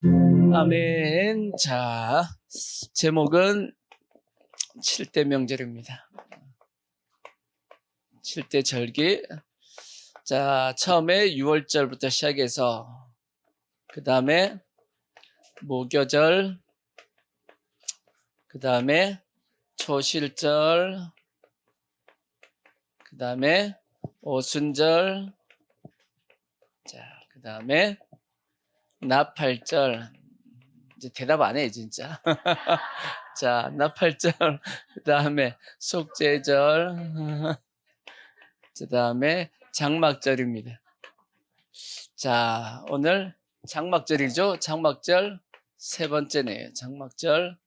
아멘. 자, 제목은 7대 명절입니다. 7대 절기. 자, 처음에 6월절부터 시작해서 그 다음에 무교절, 그 다음에 초실절, 그 다음에 오순절, 자, 그 다음에 나팔절. 이제 대답 안 해, 진짜. 자, 나팔절, 그 다음에 속죄절, 그 다음에 장막절입니다. 자, 오늘 장막절이죠. 장막절 세 번째네요. 장막절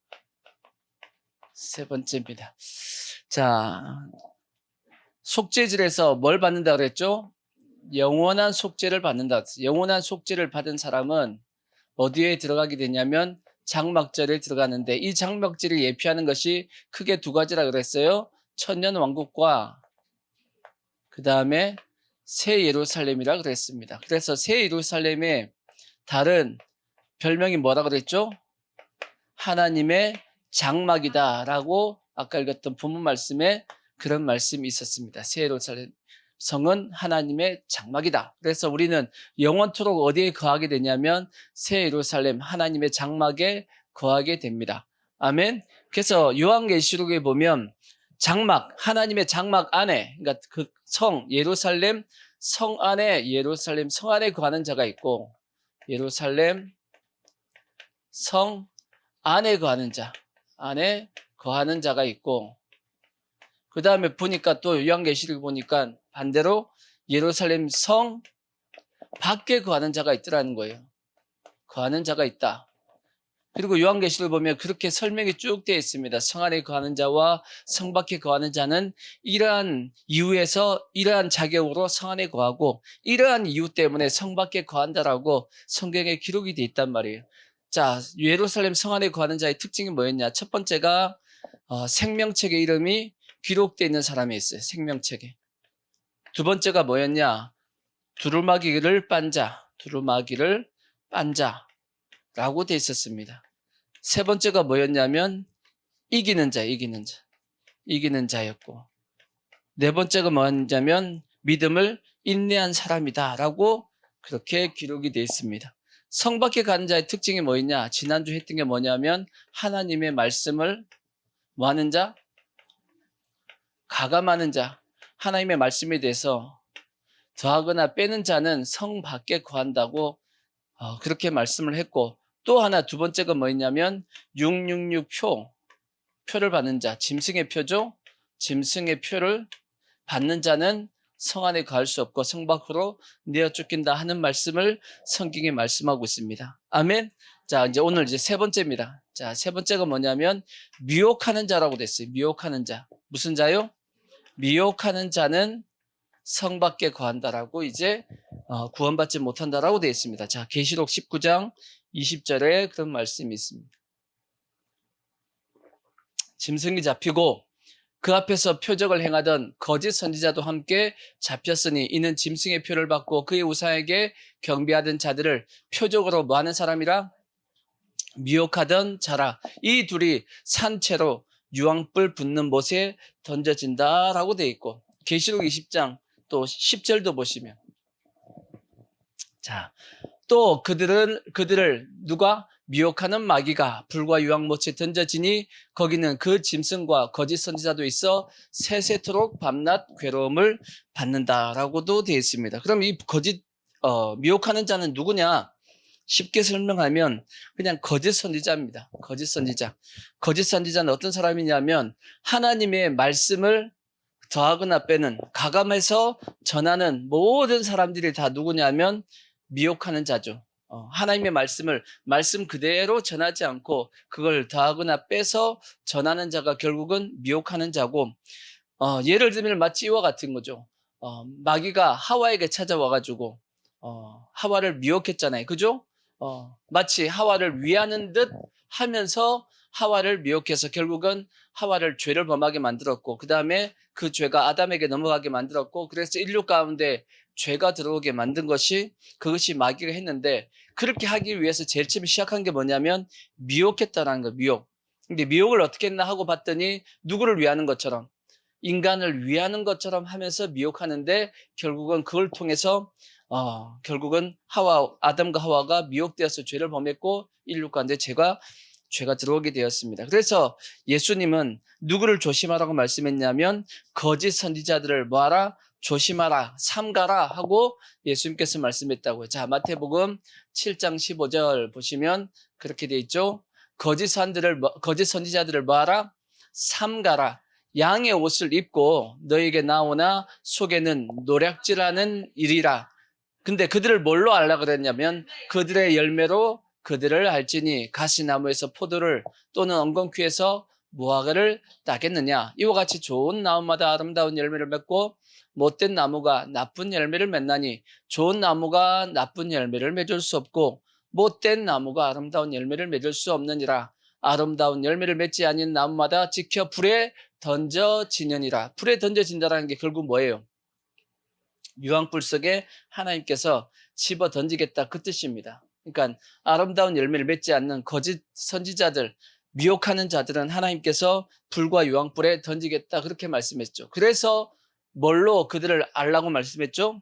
세 번째입니다. 자, 속죄절에서 뭘 받는다 그랬죠? 영원한 속죄를 받는다. 영원한 속죄를 받은 사람은 어디에 들어가게 되냐면 장막절에 들어가는데, 이 장막절을 예표하는 것이 크게 두 가지라 그랬어요. 천년왕국과 그 다음에 새 예루살렘이라 그랬습니다. 그래서 새 예루살렘의 다른 별명이 뭐라 그랬죠? 하나님의 장막이다 라고 아까 읽었던 본문 말씀에 그런 말씀이 있었습니다. 새 예루살렘 성은 하나님의 장막이다. 그래서 우리는 영원토록 어디에 거하게 되냐면 새 예루살렘 하나님의 장막에 거하게 됩니다. 아멘. 그래서 요한계시록에 보면 장막, 하나님의 장막 안에, 그러니까 그 성 예루살렘 성 안에, 예루살렘 성 안에 거하는 자가 있고, 예루살렘 성 안에 거하는 자, 안에 거하는 자가 있고, 그 다음에 보니까 또 요한계시록 보니까 반대로 예루살렘 성 밖에 거하는 자가 있더라는 거예요. 거하는 자가 있다. 그리고 요한계시록을 보면 그렇게 설명이 쭉 되어 있습니다. 성 안에 거하는 자와 성 밖에 거하는 자는 이러한 이유에서 이러한 자격으로 성 안에 거하고, 이러한 이유 때문에 성 밖에 거한다라고 성경에 기록이 되어 있단 말이에요. 자, 예루살렘 성 안에 거하는 자의 특징이 뭐였냐? 첫 번째가 생명책의 이름이 기록되어 있는 사람이 있어요. 생명책에. 두 번째가 뭐였냐? 두루마기를 빤 자, 두루마기를 빤 자라고 되어 있었습니다. 세 번째가 뭐였냐면 이기는 자, 이기는 자, 이기는 자였고, 네 번째가 뭐였냐면 믿음을 인내한 사람이다라고 그렇게 기록이 되어 있습니다. 성 밖에 가는 자의 특징이 뭐였냐? 지난주 했던 게 뭐냐면 하나님의 말씀을 뭐하는 자? 가감하는 자. 하나님의 말씀에 대해서 더하거나 빼는 자는 성 밖에 거한다고 그렇게 말씀을 했고, 또 하나 두 번째가 뭐였냐면 666 표를 받는 자, 짐승의 표죠. 짐승의 표를 받는 자는 성 안에 거할 수 없고 성 밖으로 내어 쫓긴다 하는 말씀을 성경에 말씀하고 있습니다. 아멘. 자, 이제 오늘 이제 세 번째입니다. 자, 세 번째가 뭐냐면 미혹하는 자라고 됐어요. 미혹하는 자. 무슨 자요? 미혹하는 자는 성 밖에 거한다라고, 이제 구원받지 못한다라고 되어 있습니다. 자, 계시록 19장 20절에 그런 말씀이 있습니다. 짐승이 잡히고 그 앞에서 표적을 행하던 거짓 선지자도 함께 잡혔으니 이는 짐승의 표를 받고 그의 우상에게 경배하던 자들을 표적으로 뭐하는 사람이라? 미혹하던 자라. 이 둘이 산채로 유황불 붙는 못에 던져진다라고 되어 있고, 계시록 20장 또 10절도 보시면, 자, 또 그들을 누가? 미혹하는 마귀가 불과 유황못에 던져지니 거기는 그 짐승과 거짓 선지자도 있어 세세토록 밤낮 괴로움을 받는다라고도 되어 있습니다. 그럼 이 미혹하는 자는 누구냐? 쉽게 설명하면 그냥 거짓 선지자입니다. 거짓 선지자. 거짓 선지자는 어떤 사람이냐면 하나님의 말씀을 더하거나 빼는, 가감해서 전하는 모든 사람들이 다 누구냐면 미혹하는 자죠. 하나님의 말씀 그대로 전하지 않고 그걸 더하거나 빼서 전하는 자가 결국은 미혹하는 자고, 예를 들면 마치 이와 같은 거죠. 마귀가 하와에게 찾아와가지고 하와를 미혹했잖아요. 그죠? 마치 하와를 위하는 듯 하면서 하와를 미혹해서 결국은 하와를 죄를 범하게 만들었고, 그 다음에 그 죄가 아담에게 넘어가게 만들었고, 그래서 인류 가운데 죄가 들어오게 만든 것이 그것이 마귀가 했는데 그렇게 하기 위해서 제일 처음 시작한 게 뭐냐면 미혹했다라는 거, 미혹. 근데 미혹을 어떻게 했나 하고 봤더니 누구를 위하는 것처럼 인간을 위하는 것처럼 하면서 미혹하는데 결국은 그걸 통해서 결국은 아담과 하와가 미혹되어서 죄를 범했고 인류 가운데 죄가 들어오게 되었습니다. 그래서 예수님은 누구를 조심하라고 말씀했냐면 거짓 선지자들을 뭐하라? 조심하라, 삼가라 하고 예수님께서 말씀했다고요. 자, 마태복음 7장 15절 보시면 그렇게 돼 있죠. 거짓 선지자들을 뭐하라? 삼가라. 양의 옷을 입고 너에게 나오나 속에는 노략질하는 일이라. 근데 그들을 뭘로 알라 그랬냐면 그들의 열매로 그들을 알지니 가시나무에서 포도를 또는 엉겅퀴에서 무화과를 따겠느냐. 이와 같이 좋은 나무마다 아름다운 열매를 맺고 못된 나무가 나쁜 열매를 맺나니 좋은 나무가 나쁜 열매를 맺을 수 없고 못된 나무가 아름다운 열매를 맺을 수 없느니라. 아름다운 열매를 맺지 아닌 나무마다 지켜 불에 던져지느니라. 불에 던져진다라는 게 결국 뭐예요? 유황불 속에 하나님께서 집어 던지겠다 그 뜻입니다. 그러니까 아름다운 열매를 맺지 않는 거짓 선지자들, 미혹하는 자들은 하나님께서 불과 유황불에 던지겠다 그렇게 말씀했죠. 그래서 뭘로 그들을 알라고 말씀했죠?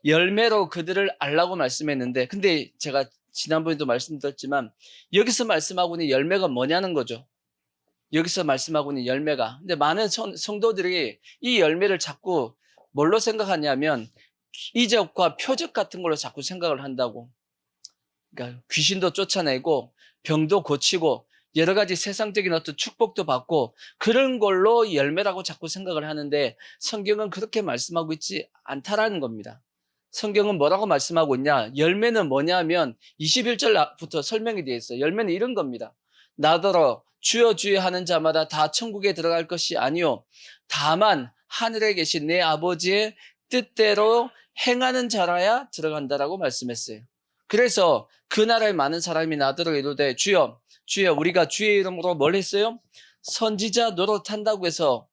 열매로 그들을 알라고 말씀했는데 근데 제가 지난번에도 말씀드렸지만 여기서 말씀하고 있는 열매가 뭐냐는 거죠. 여기서 말씀하고 있는 열매가. 근데 많은 성도들이 이 열매를 자꾸 뭘로 생각하냐면 이적과 표적 같은 걸로 자꾸 생각을 한다고. 그러니까 귀신도 쫓아내고 병도 고치고 여러 가지 세상적인 어떤 축복도 받고 그런 걸로 열매라고 자꾸 생각을 하는데 성경은 그렇게 말씀하고 있지 않다라는 겁니다. 성경은 뭐라고 말씀하고 있냐? 열매는 뭐냐면 21절부터 설명이 되어 있어요. 열매는 이런 겁니다. 나더러 주여 주여 하는 자마다 다 천국에 들어갈 것이 아니요 다만 하늘에 계신 내 아버지의 뜻대로 행하는 자라야 들어간다라고 말씀했어요. 그래서 그 나라에 많은 사람이 나더러 이르되 주여 주여 우리가 주의 이름으로 뭘 했어요? 선지자 노릇한다고 해서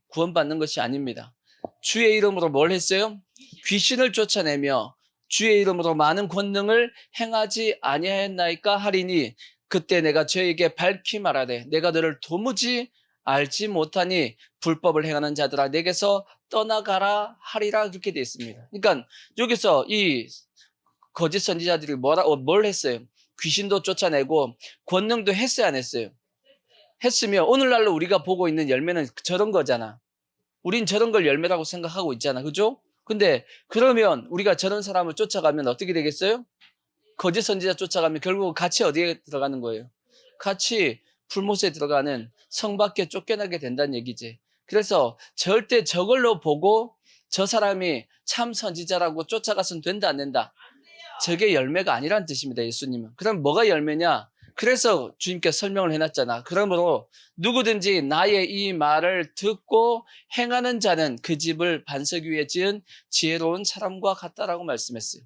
구원받는 것이 아닙니다. 주의 이름으로 뭘 했어요? 귀신을 쫓아내며 주의 이름으로 많은 권능을 행하지 아니하였나이까 하리니 그때 내가 저에게 밝히 말하되 내가 너를 도무지 알지 못하니 불법을 행하는 자들아 내게서 떠나가라 하리라 그렇게 되어 있습니다. 그러니까 여기서 이 거짓 선지자들이 뭘 했어요? 귀신도 쫓아내고 권능도 했어요 안 했어요? 했으면 오늘날로 우리가 보고 있는 열매는 저런 거잖아. 우린 저런 걸 열매라고 생각하고 있잖아. 그죠? 근데 그러면 우리가 저런 사람을 쫓아가면 어떻게 되겠어요? 거짓 선지자 쫓아가면 결국 같이 어디에 들어가는 거예요? 같이 불못에 들어가는 성 밖에 쫓겨나게 된다는 얘기지. 그래서 절대 저걸로 보고 저 사람이 참 선지자라고 쫓아가서는 된다 안 된다? 저게 열매가 아니란 뜻입니다. 예수님은. 그럼 뭐가 열매냐? 그래서 주님께서 설명을 해놨잖아. 그러므로 누구든지 나의 이 말을 듣고 행하는 자는 그 집을 반석 위에 지은 지혜로운 사람과 같다라고 말씀했어요.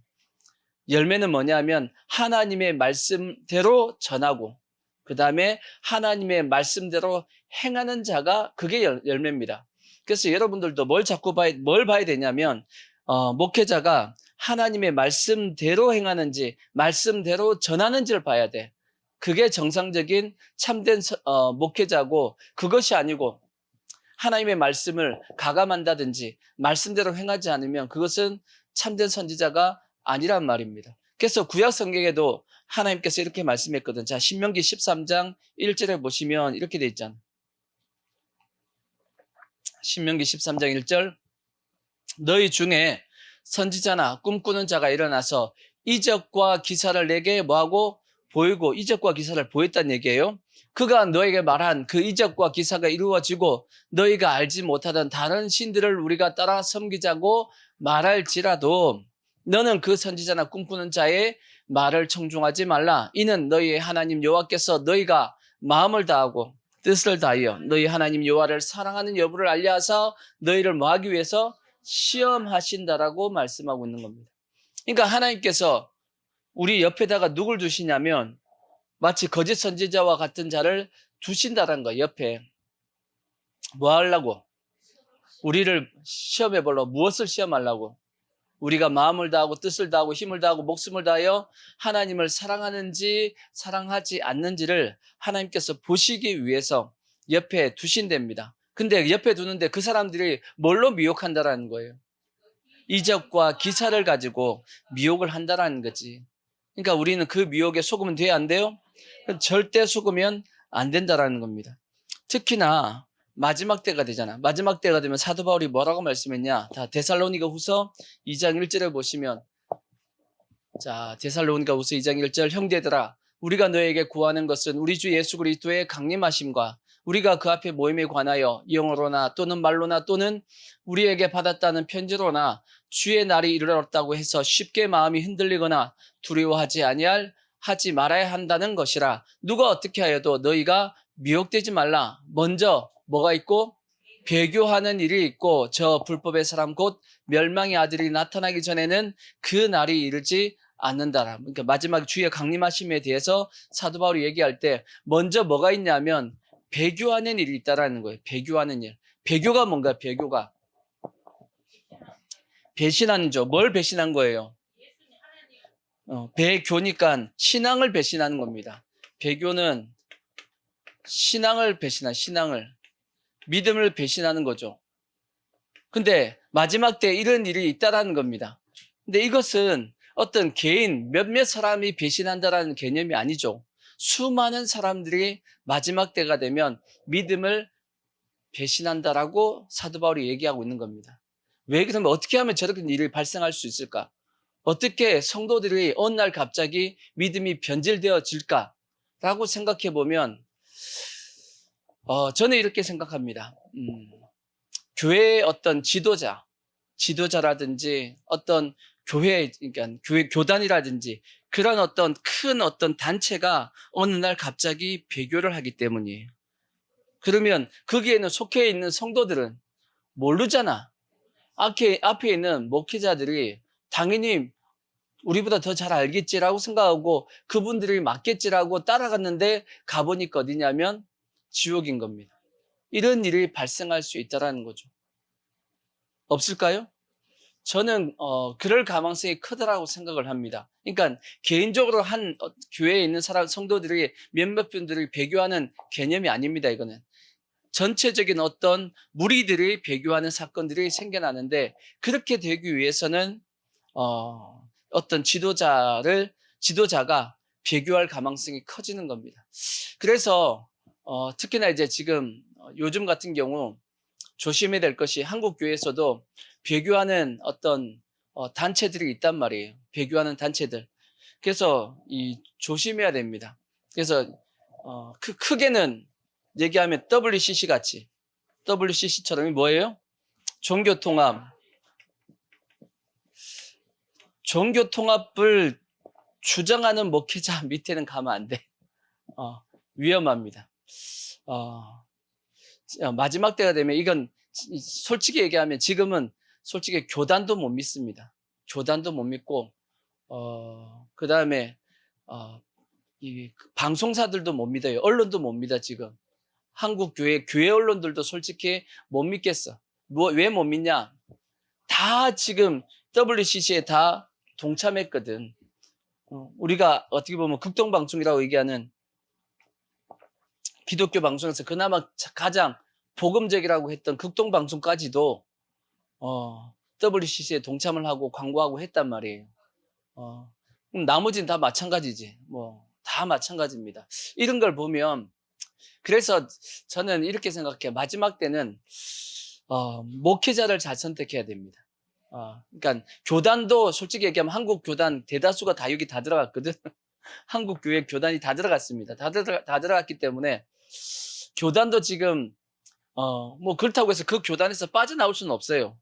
열매는 뭐냐면 하나님의 말씀대로 전하고 그 다음에 하나님의 말씀대로 행하는 자가 그게 열매입니다. 그래서 여러분들도 뭘 봐야 되냐면 목회자가 하나님의 말씀대로 행하는지 말씀대로 전하는지를 봐야 돼. 그게 정상적인 참된 목회자고 그것이 아니고 하나님의 말씀을 가감한다든지 말씀대로 행하지 않으면 그것은 참된 선지자가 아니란 말입니다. 그래서 구약 성경에도 하나님께서 이렇게 말씀했거든. 자, 신명기 13장 1절에 보시면 이렇게 돼 있잖아. 신명기 13장 1절 너희 중에 선지자나 꿈꾸는 자가 일어나서 이적과 기사를 내게 뭐하고 보이고 이적과 기사를 보였다는 얘기예요. 그가 너에게 말한 그 이적과 기사가 이루어지고 너희가 알지 못하던 다른 신들을 우리가 따라 섬기자고 말할지라도 너는 그 선지자나 꿈꾸는 자의 말을 청중하지 말라. 이는 너희의 하나님 여호와께서 너희가 마음을 다하고 뜻을 다하여 너희 하나님 여호와를 사랑하는 여부를 알려하사 너희를 뭐하기 위해서 시험하신다라고 말씀하고 있는 겁니다. 그러니까 하나님께서 우리 옆에다가 누굴 두시냐면 마치 거짓 선지자와 같은 자를 두신다는 거예요. 옆에 뭐 하려고? 우리를 시험해 보려고. 무엇을 시험하려고? 우리가 마음을 다하고 뜻을 다하고 힘을 다하고 목숨을 다하여 하나님을 사랑하는지 사랑하지 않는지를 하나님께서 보시기 위해서 옆에 두신답니다. 근데 옆에 두는데 그 사람들이 뭘로 미혹한다라는 거예요? 이적과 기사를 가지고 미혹을 한다라는 거지. 그러니까 우리는 그 미혹에 속으면 돼야 안 돼요? 절대 속으면 안 된다라는 겁니다. 특히나 마지막 때가 되잖아. 마지막 때가 되면 사도 바울이 뭐라고 말씀했냐? 다 데살로니가 후서 2장 1절에 보시면, 자, 데살로니가 후서 2장 1절, 형제들아 우리가 너에게 구하는 것은 우리 주 예수 그리스도의 강림하심과 우리가 그 앞에 모임에 관하여 영어로나 또는 말로나 또는 우리에게 받았다는 편지로나 주의 날이 이르렀다고 해서 쉽게 마음이 흔들리거나 두려워하지 하지 말아야 한다는 것이라. 누가 어떻게 하여도 너희가 미혹되지 말라. 먼저 뭐가 있고? 배교하는 일이 있고 저 불법의 사람 곧 멸망의 아들이 나타나기 전에는 그 날이 이르지 않는다라. 그러니까 마지막 주의 강림하심에 대해서 사도 바울이 얘기할 때 먼저 뭐가 있냐면 배교하는 일이 있다라는 거예요. 배교하는 일. 배교가 뭔가? 배교가 배신하는 죠. 뭘 배신한 거예요? 배교니까 신앙을 배신하는 겁니다. 배교는 신앙을 믿음을 배신하는 거죠. 근데 마지막 때 이런 일이 있다라는 겁니다. 근데 이것은 어떤 개인 몇몇 사람이 배신한다라는 개념이 아니죠. 수많은 사람들이 마지막 때가 되면 믿음을 배신한다라고 사도 바울이 얘기하고 있는 겁니다. 왜 그러면 어떻게 하면 저렇게 일이 발생할 수 있을까? 어떻게 성도들이 어느 날 갑자기 믿음이 변질되어질까라고 생각해 보면 저는 이렇게 생각합니다. 교회의 어떤 지도자라든지 어떤 그러니까 교회 교단이라든지 그런 어떤 단체가 어느 날 갑자기 배교를 하기 때문이에요. 그러면 거기에는 속해 있는 성도들은 모르잖아. 앞에 있는 목회자들이 당연히 우리보다 더 잘 알겠지라고 생각하고 그분들이 맞겠지라고 따라갔는데 가보니까 어디냐면 지옥인 겁니다. 이런 일이 발생할 수 있다는 거죠. 없을까요? 저는 그럴 가능성이 크다라고 생각을 합니다. 그러니까 개인적으로 한 교회에 있는 성도들이 몇몇 분들이 배교하는 개념이 아닙니다. 이거는 전체적인 어떤 무리들이 배교하는 사건들이 생겨나는데 그렇게 되기 위해서는 어떤 지도자가 배교할 가능성이 커지는 겁니다. 그래서 특히나 이제 지금 요즘 같은 경우 조심해야 될 것이 한국 교회에서도 배교하는 어떤 단체들이 있단 말이에요. 배교하는 단체들. 그래서 조심해야 됩니다. 그래서 크게는 얘기하면 WCC 같이 WCC처럼 뭐예요? 종교통합을 주장하는 목회자 밑에는 가면 안 돼. 위험합니다. 마지막 때가 되면 이건 솔직히 얘기하면 지금은 솔직히 교단도 못 믿습니다. 교단도 못 믿고 그 다음에 이 방송사들도 못 믿어요. 언론도 못 믿어. 지금 한국 교회 언론들도 솔직히 못 믿겠어. 왜 못 믿냐? 다 지금 WCC에 다 동참했거든. 우리가 어떻게 보면 극동방송이라고 얘기하는 기독교 방송에서 그나마 가장 복음적이라고 했던 극동방송까지도 WCC에 동참을 하고 광고하고 했단 말이에요. 그럼 나머지는 다 마찬가지지. 다 마찬가지입니다. 이런 걸 보면 그래서 저는 이렇게 생각해요. 마지막 때는 목회자를 잘 선택해야 됩니다. 그러니까 교단도 솔직히 얘기하면 한국 교단 대다수가 다 여기 다 들어갔거든. 한국 교회 교단이 다 들어갔습니다. 다 들어갔기 때문에 교단도 지금 그렇다고 해서 그 교단에서 빠져나올 수는 없어요.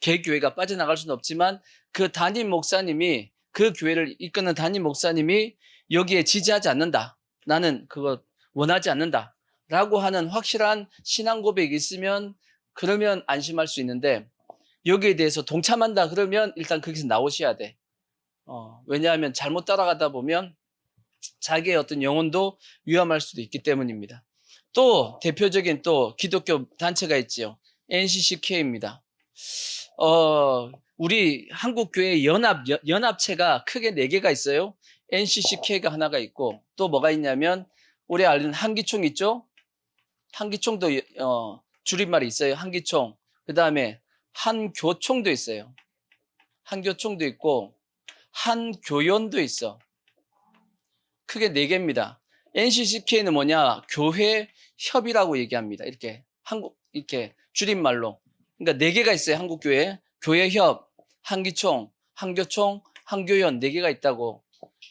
개교회가 빠져나갈 수는 없지만 그 담임 목사님이 그 교회를 이끄는 담임 목사님이 여기에 지지하지 않는다. 나는 그거 원하지 않는다. 라고 하는 확실한 신앙 고백이 있으면 그러면 안심할 수 있는데 여기에 대해서 동참한다 그러면 일단 거기서 나오셔야 돼. 왜냐하면 잘못 따라가다 보면 자기의 어떤 영혼도 위험할 수도 있기 때문입니다. 또 대표적인 또 기독교 단체가 있지요. NCCK입니다. 우리 한국교회 연합체가 크게 4개가 있어요. NCCK가 하나가 있고 또 뭐가 있냐면 우리 아는 한기총 있죠? 한기총도 줄임말이 있어요. 한기총. 그 다음에 한교총도 있어요. 한교총도 있고 한교연도 있어. 크게 4개입니다. NCCK는 뭐냐? 교회 협이라고 얘기합니다. 이렇게 줄임말로. 그러니까 4개가 있어요. 한국교회. 교회협, 한기총, 한교총, 한교연 4개가 있다고.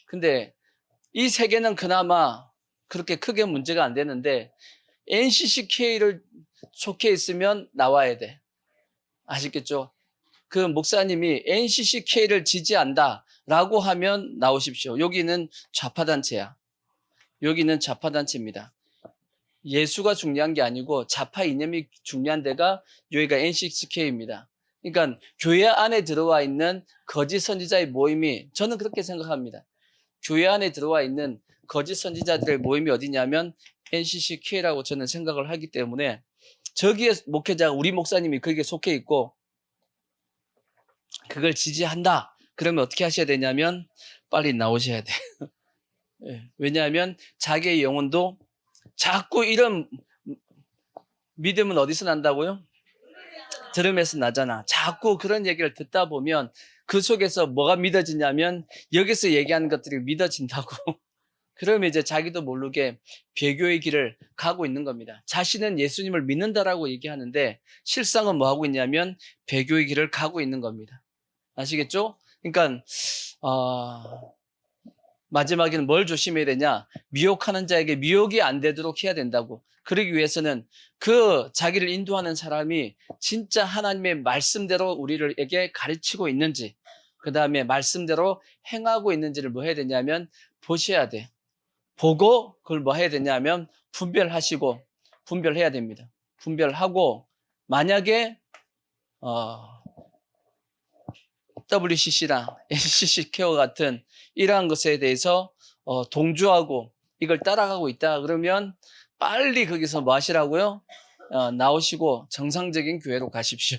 근데 이 3개는 그나마 그렇게 크게 문제가 안 되는데 NCCK를 속해 있으면 나와야 돼. 아시겠죠? 그 목사님이 NCCK를 지지한다라고 하면 나오십시오. 여기는 좌파단체야. 여기는 좌파단체입니다. 예수가 중요한 게 아니고 좌파 이념이 중요한 데가 여기가 NCCK입니다. 그러니까 교회 안에 들어와 있는 거짓 선지자의 모임이, 저는 그렇게 생각합니다. 교회 안에 들어와 있는 거짓 선지자들의 모임이 어디냐면 NCCK라고 저는 생각을 하기 때문에 저기에 목회자가 우리 목사님이 거기에 속해 있고 그걸 지지한다. 그러면 어떻게 하셔야 되냐면 빨리 나오셔야 돼요. 예, 왜냐하면 자기의 영혼도 자꾸 이런 믿음은 어디서 난다고요? 들음에서 나잖아. 자꾸 그런 얘기를 듣다 보면 그 속에서 뭐가 믿어지냐면 여기서 얘기하는 것들이 믿어진다고. 그러면 이제 자기도 모르게 배교의 길을 가고 있는 겁니다. 자신은 예수님을 믿는다라고 얘기하는데 실상은 뭐 하고 있냐면 배교의 길을 가고 있는 겁니다. 아시겠죠? 그러니까 마지막에는 뭘 조심해야 되냐? 미혹하는 자에게 미혹이 안 되도록 해야 된다고. 그러기 위해서는 그 자기를 인도하는 사람이 진짜 하나님의 말씀대로 우리에게 가르치고 있는지, 그 다음에 말씀대로 행하고 있는지를 뭐 해야 되냐면 보셔야 돼. 보고 그걸 뭐 해야 되냐면 분별해야 됩니다. 분별하고 만약에 WCC랑 NCC 케어 같은 이러한 것에 대해서 동조하고 이걸 따라가고 있다 그러면 빨리 거기서 뭐 하시라고요? 나오시고 정상적인 교회로 가십시오.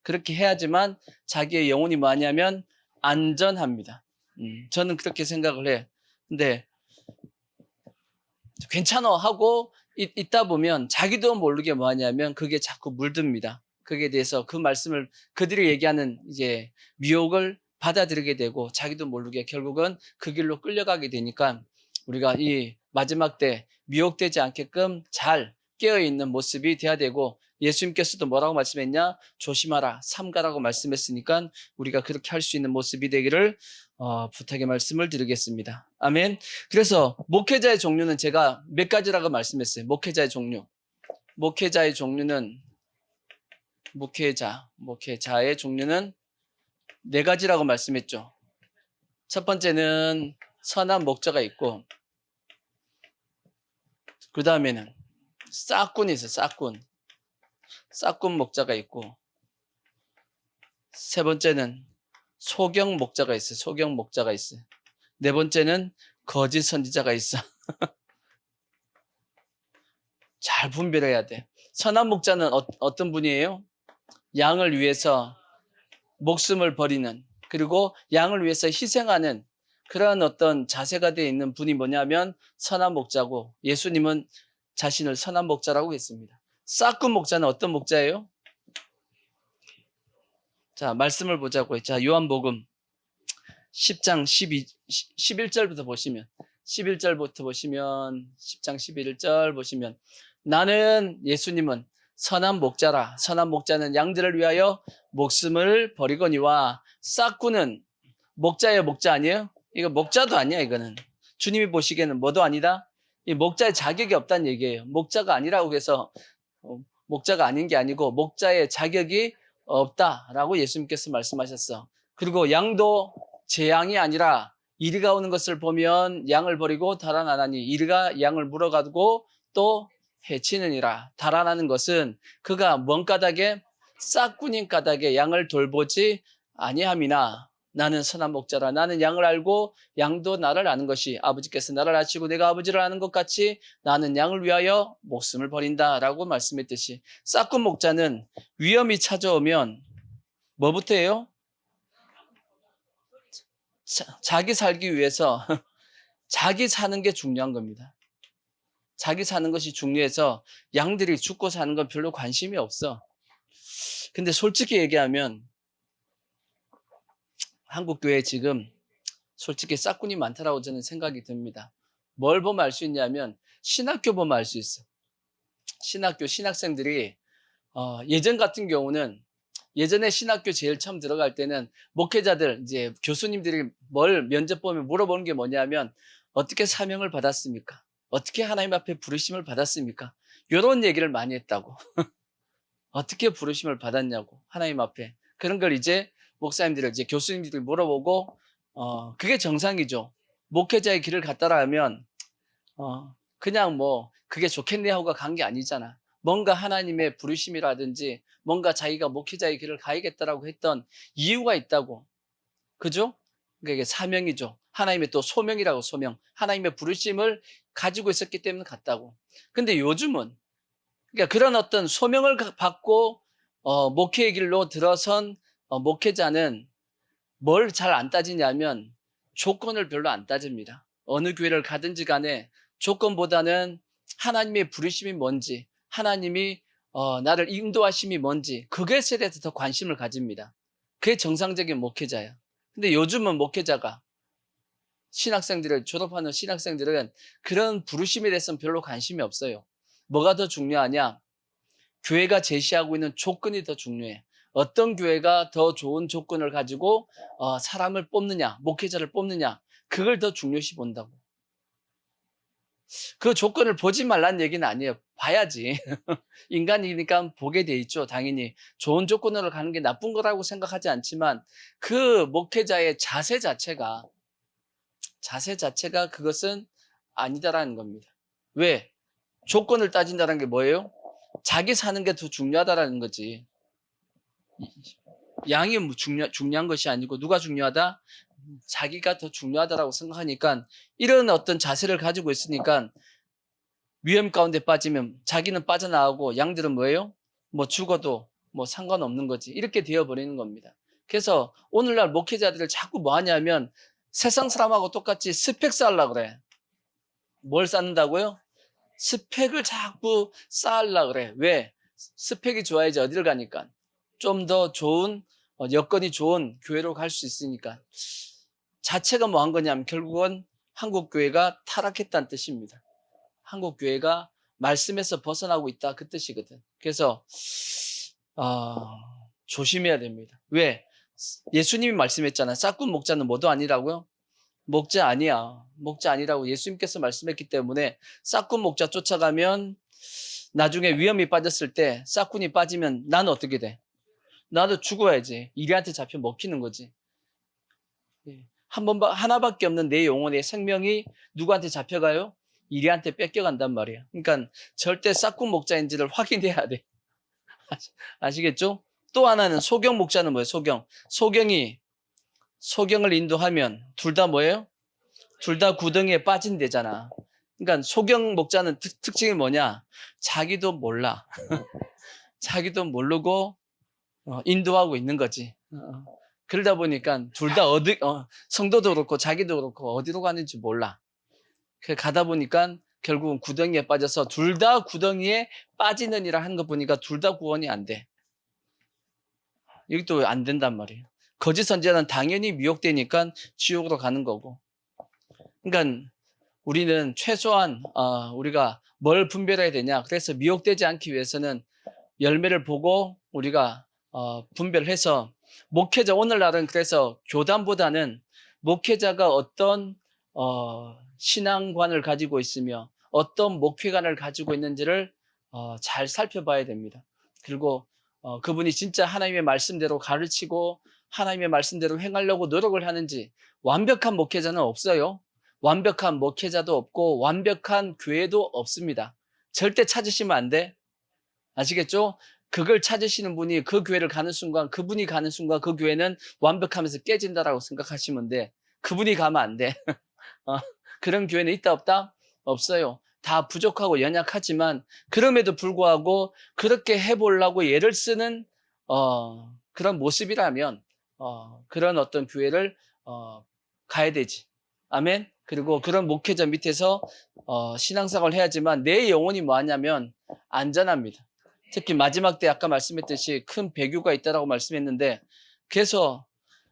그렇게 해야지만 자기의 영혼이 뭐냐면 안전합니다. 저는 그렇게 생각을 해요. 근데 괜찮아 하고 있다 보면 자기도 모르게 뭐 하냐면 그게 자꾸 물듭니다. 거기에 대해서 그 말씀을 그들이 얘기하는 이제 미혹을 받아들이게 되고 자기도 모르게 결국은 그 길로 끌려가게 되니까 우리가 이 마지막 때 미혹되지 않게끔 잘 깨어있는 모습이 돼야 되고 예수님께서도 뭐라고 말씀했냐? 조심하라, 삼가라고 말씀했으니까 우리가 그렇게 할 수 있는 모습이 되기를 부탁의 말씀을 드리겠습니다. 아멘. 그래서 목회자의 종류는 제가 몇 가지라고 말씀했어요. 목회자의 종류. 목회자의 종류는 4가지라고 말씀했죠. 첫 번째는 선한 목자가 있고, 그 다음에는 싹군이 있어요. 싹군 목자가 있고, 세 번째는 소경 목자가 있어요. 네 번째는 거짓 선지자가 있어. 잘 분별해야 돼. 선한 목자는 어떤 분이에요? 양을 위해서 목숨을 버리는, 그리고 양을 위해서 희생하는 그런 어떤 자세가 되어 있는 분이 뭐냐면 선한 목자고, 예수님은 자신을 선한 목자라고 했습니다. 싹군 목자는 어떤 목자예요? 자, 말씀을 보자고요. 자, 요한복음 10장 11절부터 보시면 10장 11절 보시면 나는 예수님은 선한 목자라. 선한 목자는 양들을 위하여 목숨을 버리거니와 싹군은 목자예요, 목자 아니에요? 이거 목자도 아니야, 이거는. 주님이 보시기에는 뭐도 아니다? 이 목자의 자격이 없다는 얘기예요. 목자가 아니라고 해서 목자가 아닌 게 아니고 목자의 자격이 없다라고 예수님께서 말씀하셨어. 그리고 양도 제 양이 아니라 이리가 오는 것을 보면 양을 버리고 달아나나니 이리가 양을 물어가고 또 해치느니라. 달아나는 것은 그가 먼 까닭에 싹군인 까닭에 양을 돌보지 아니함이나 나는 선한 목자라. 나는 양을 알고 양도 나를 아는 것이 아버지께서 나를 아시고 내가 아버지를 아는 것 같이 나는 양을 위하여 목숨을 버린다라고 말씀했듯이 싹군 목자는 위험이 찾아오면 뭐부터 해요? 자기 살기 위해서 자기 사는 게 중요한 겁니다. 자기 사는 것이 중요해서 양들이 죽고 사는 건 별로 관심이 없어. 근데 솔직히 얘기하면 한국 교회에 지금 솔직히 싹군이 많다라고 저는 생각이 듭니다. 뭘 보면 알 수 있냐면 신학교 보면 알 수 있어. 신학교 신학생들이 예전 같은 경우는 예전에 신학교 제일 처음 들어갈 때는 목회자들 이제 교수님들이 뭘 면접 보면 물어보는 게 뭐냐면 어떻게 사명을 받았습니까? 어떻게 하나님 앞에 부르심을 받았습니까? 이런 얘기를 많이 했다고. 어떻게 부르심을 받았냐고 하나님 앞에 그런 걸 이제 목사님들이 이제 교수님들이 물어보고 그게 정상이죠. 목회자의 길을 갔다라 하면 그냥 뭐 그게 좋겠네 하고 간 게 아니잖아. 뭔가 하나님의 부르심이라든지 뭔가 자기가 목회자의 길을 가야겠다라고 했던 이유가 있다고. 그죠? 그러니까 이게 사명이죠. 하나님의 또 소명이라고 소명. 하나님의 부르심을 가지고 있었기 때문에 갔다고. 근데 요즘은 그러니까 그런 어떤 소명을 받고 목회의 길로 들어선 목회자는 뭘 잘 안 따지냐면 조건을 별로 안 따집니다. 어느 교회를 가든지 간에 조건보다는 하나님의 부르심이 뭔지, 하나님이 나를 인도하심이 뭔지 그것에 대해서 더 관심을 가집니다. 그게 정상적인 목회자야. 근데 요즘은 목회자가 신학생들을 졸업하는 신학생들은 그런 부르심에 대해서는 별로 관심이 없어요. 뭐가 더 중요하냐? 교회가 제시하고 있는 조건이 더 중요해. 어떤 교회가 더 좋은 조건을 가지고 사람을 뽑느냐, 목회자를 뽑느냐, 그걸 더 중요시 본다고. 그 조건을 보지 말라는 얘기는 아니에요. 봐야지. 인간이니까 보게 돼 있죠. 당연히 좋은 조건으로 가는 게 나쁜 거라고 생각하지 않지만 그 목회자의 자세 자체가 그것은 아니다라는 겁니다. 왜? 조건을 따진다는 게 뭐예요? 자기 사는 게 더 중요하다라는 거지. 양이 뭐 중요한 것이 아니고 누가 중요하다? 자기가 더 중요하다라고 생각하니까 이런 어떤 자세를 가지고 있으니까 위험 가운데 빠지면 자기는 빠져나가고 양들은 뭐예요? 뭐 죽어도 뭐 상관없는 거지. 이렇게 되어버리는 겁니다. 그래서 오늘날 목회자들을 자꾸 뭐 하냐면 세상 사람하고 똑같이 스펙 쌓으려고 그래. 뭘 쌓는다고요? 스펙을 자꾸 쌓으려고 그래. 왜? 스펙이 좋아야지 어디를 가니까. 좀 더 좋은 여건이 좋은 교회로 갈 수 있으니까. 자체가 뭐 한 거냐면 결국은 한국 교회가 타락했다는 뜻입니다. 한국 교회가 말씀에서 벗어나고 있다 그 뜻이거든. 그래서 조심해야 됩니다. 왜? 예수님이 말씀했잖아요. 싹군 목자는 뭐도 아니라고요? 목자 아니야. 목자 아니라고 예수님께서 말씀했기 때문에 싹군 목자 쫓아가면 나중에 위험이 빠졌을 때 싹군이 빠지면 나는 어떻게 돼? 나도 죽어야지. 이리한테 잡혀 먹히는 거지. 하나밖에 없는 내 영혼의 생명이 누구한테 잡혀가요? 이리한테 뺏겨간단 말이야. 그러니까 절대 싹군 목자인지를 확인해야 돼. 아시겠죠? 또 하나는 소경 목자는 뭐예요? 소경을 인도하면 둘 다 뭐예요? 둘 다 구덩이에 빠진대잖아. 그러니까 소경 목자는 특징이 뭐냐? 자기도 몰라. 자기도 모르고 인도하고 있는 거지. 그러다 보니까 둘 다 성도도 그렇고 자기도 그렇고 어디로 가는지 몰라. 가다 보니까 결국은 구덩이에 빠져서 둘 다 구덩이에 빠지느니라 하는 거 보니까 둘 다 구원이 안 돼. 이것도 안 된단 말이에요. 거짓 선지자는 당연히 미혹되니까 지옥으로 가는 거고. 그러니까 우리는 최소한 우리가 뭘 분별해야 되냐. 그래서 미혹되지 않기 위해서는 열매를 보고 우리가 분별해서 목회자 오늘날은 그래서 교단보다는 목회자가 어떤 신앙관을 가지고 있으며 어떤 목회관을 가지고 있는지를 잘 살펴봐야 됩니다. 그리고 그분이 진짜 하나님의 말씀대로 가르치고 하나님의 말씀대로 행하려고 노력을 하는지. 완벽한 목회자는 없어요. 완벽한 목회자도 없고 완벽한 교회도 없습니다. 절대 찾으시면 안 돼. 아시겠죠? 그걸 찾으시는 분이 그 교회를 가는 순간, 그분이 가는 순간 그 교회는 완벽하면서 깨진다라고 생각하시면 돼. 그분이 가면 안 돼. 그런 교회는 있다 없다? 없어요. 다 부족하고 연약하지만 그럼에도 불구하고 그렇게 해보려고 애를 쓰는 그런 모습이라면 그런 어떤 교회를 가야 되지. 아멘. 그리고 그런 목회자 밑에서 신앙생활을 해야지만 내 영혼이 뭐하냐면 안전합니다. 특히 마지막 때 아까 말씀했듯이 큰 배교가 있다라고 말씀했는데, 그래서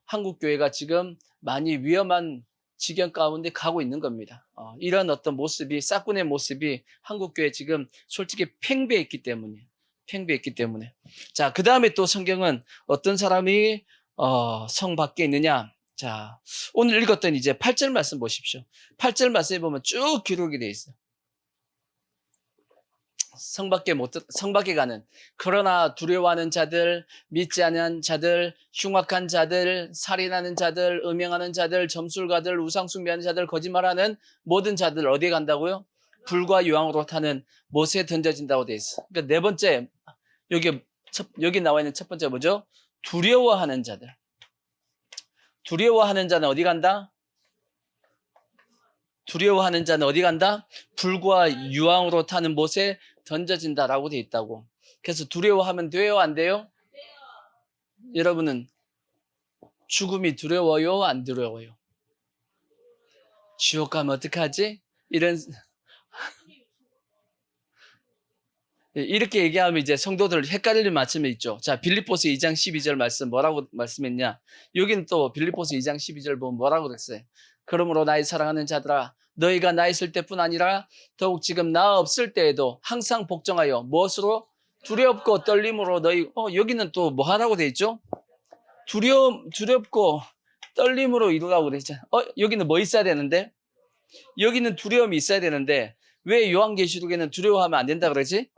한국 교회가 지금 많이 위험한 지경 가운데 가고 있는 겁니다. 이런 어떤 모습이, 싹군의 모습이 한국 교회 지금 솔직히 팽배했기 때문에. 자, 그 다음에 또 성경은 어떤 사람이 성 밖에 있느냐? 자, 오늘 읽었던 이제 8절 말씀 보십시오. 8절 말씀에 보면 쭉 기록이 되어 있어요. 성 밖에 가는, 그러나 두려워하는 자들, 믿지 않는 자들, 흉악한 자들, 살인하는 자들, 음행하는 자들, 점술가들, 우상숭배하는 자들, 거짓말하는 모든 자들 어디에 간다고요? 불과 유황으로 타는 못에 던져진다고 되어 있어. 그러니까 네 번째, 여기 나와 있는 첫 번째 뭐죠? 두려워하는 자들. 두려워하는 자는 어디 간다? 두려워하는 자는 어디 간다? 불과 유황으로 타는 못에 던져진다라고 돼 있다고. 그래서 두려워하면 돼요, 안 돼요? 여러분은 죽음이 두려워요, 안 두려워요? 지옥 가면 어떡하지? 이렇게 얘기하면 이제 성도들 헷갈릴 말씀이 있죠. 자, 빌립보서 2장 12절 말씀 뭐라고 말씀했냐? 여기는 또 빌립보서 2장 12절 보면 뭐라고 그랬어요? 그러므로 나의 사랑하는 자들아, 너희가 나 있을 때뿐 아니라 더욱 지금 나 없을 때에도 항상 복종하여 무엇으로? 두렵고 떨림으로 너희, 여기는 또 뭐 하라고 돼 있죠? 두렵고 떨림으로 이루라고 그랬잖아. 여기는 뭐 있어야 되는데? 여기는 두려움이 있어야 되는데 왜 요한계시록에는 두려워하면 안 된다 그러지?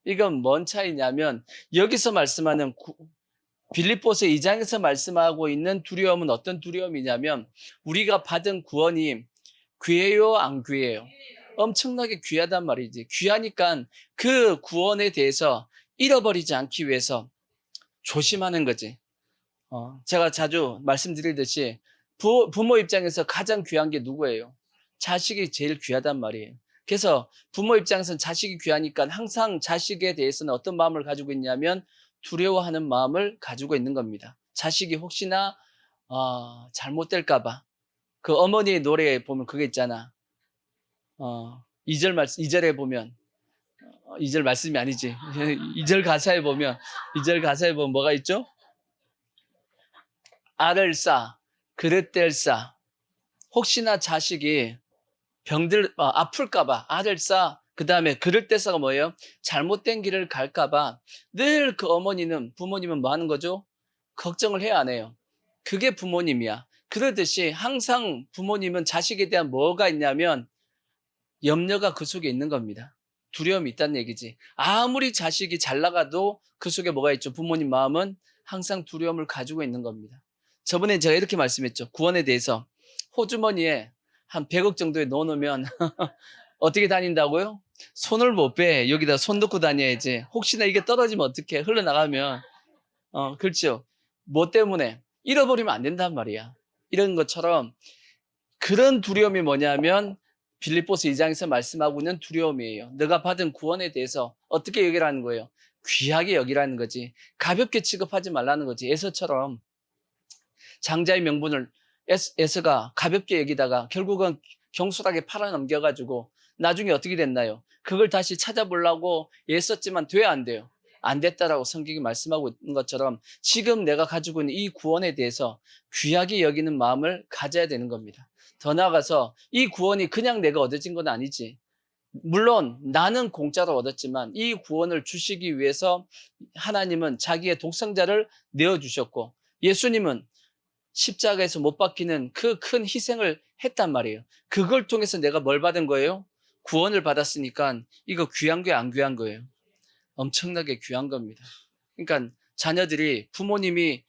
이건 뭔 차이냐면, 여기서 말씀하는 빌립보서 2장에서 말씀하고 있는 두려움은 어떤 두려움이냐면, 우리가 받은 구원이 귀해요, 안 귀해요? 엄청나게 귀하단 말이지. 귀하니까 그 구원에 대해서 잃어버리지 않기 위해서 조심하는 거지. 제가 자주 말씀드리듯이 부모 입장에서 가장 귀한 게 누구예요? 자식이 제일 귀하단 말이에요. 그래서 부모 입장에서는 자식이 귀하니까 항상 자식에 대해서는 어떤 마음을 가지고 있냐면 두려워하는 마음을 가지고 있는 겁니다. 자식이 혹시나 잘못될까 봐. 그 어머니의 노래에 보면 그게 있잖아. 2절에 보면 2절 말씀이 아니지. 2절 가사에 보면 뭐가 있죠? 알을 싸, 그릇될 싸. 혹시나 자식이 아플까봐 알을 싸. 그 다음에 그릇될 싸가 뭐예요? 잘못된 길을 갈까봐 늘 그 부모님은 뭐 하는 거죠? 걱정을 해야 안 해요. 그게 부모님이야. 그러듯이 항상 부모님은 자식에 대한 뭐가 있냐면 염려가 그 속에 있는 겁니다. 두려움이 있다는 얘기지. 아무리 자식이 잘 나가도 그 속에 뭐가 있죠? 부모님 마음은 항상 두려움을 가지고 있는 겁니다. 저번에 제가 이렇게 말씀했죠. 구원에 대해서. 호주머니에 한 100억 정도에 넣어놓으면 어떻게 다닌다고요? 손을 못 빼. 여기다 손 넣고 다녀야지. 혹시나 이게 떨어지면 어떡해? 흘러나가면. 그렇죠. 뭐 때문에? 잃어버리면 안 된단 말이야. 이런 것처럼 그런 두려움이 뭐냐면 빌립보서 2장에서 말씀하고 있는 두려움이에요. 너가 받은 구원에 대해서 어떻게 여기라는 거예요? 귀하게 여기라는 거지. 가볍게 취급하지 말라는 거지. 에서처럼 장자의 명분을 에서가 가볍게 여기다가 결국은 경솔하게 팔아넘겨가지고 나중에 어떻게 됐나요? 그걸 다시 찾아보려고 애썼지만 돼야 안 돼요. 안 됐다라고 성경이 말씀하고 있는 것처럼 지금 내가 가지고 있는 이 구원에 대해서 귀하게 여기는 마음을 가져야 되는 겁니다. 더 나아가서 이 구원이 그냥 내가 얻어진 건 아니지. 물론 나는 공짜로 얻었지만 이 구원을 주시기 위해서 하나님은 자기의 독생자를 내어주셨고 예수님은 십자가에서 못 박히는 그 큰 희생을 했단 말이에요. 그걸 통해서 내가 뭘 받은 거예요? 구원을 받았으니까 이거 귀한 게 안 귀한 거예요? 엄청나게 귀한 겁니다. 그러니까 자녀들이 부모님이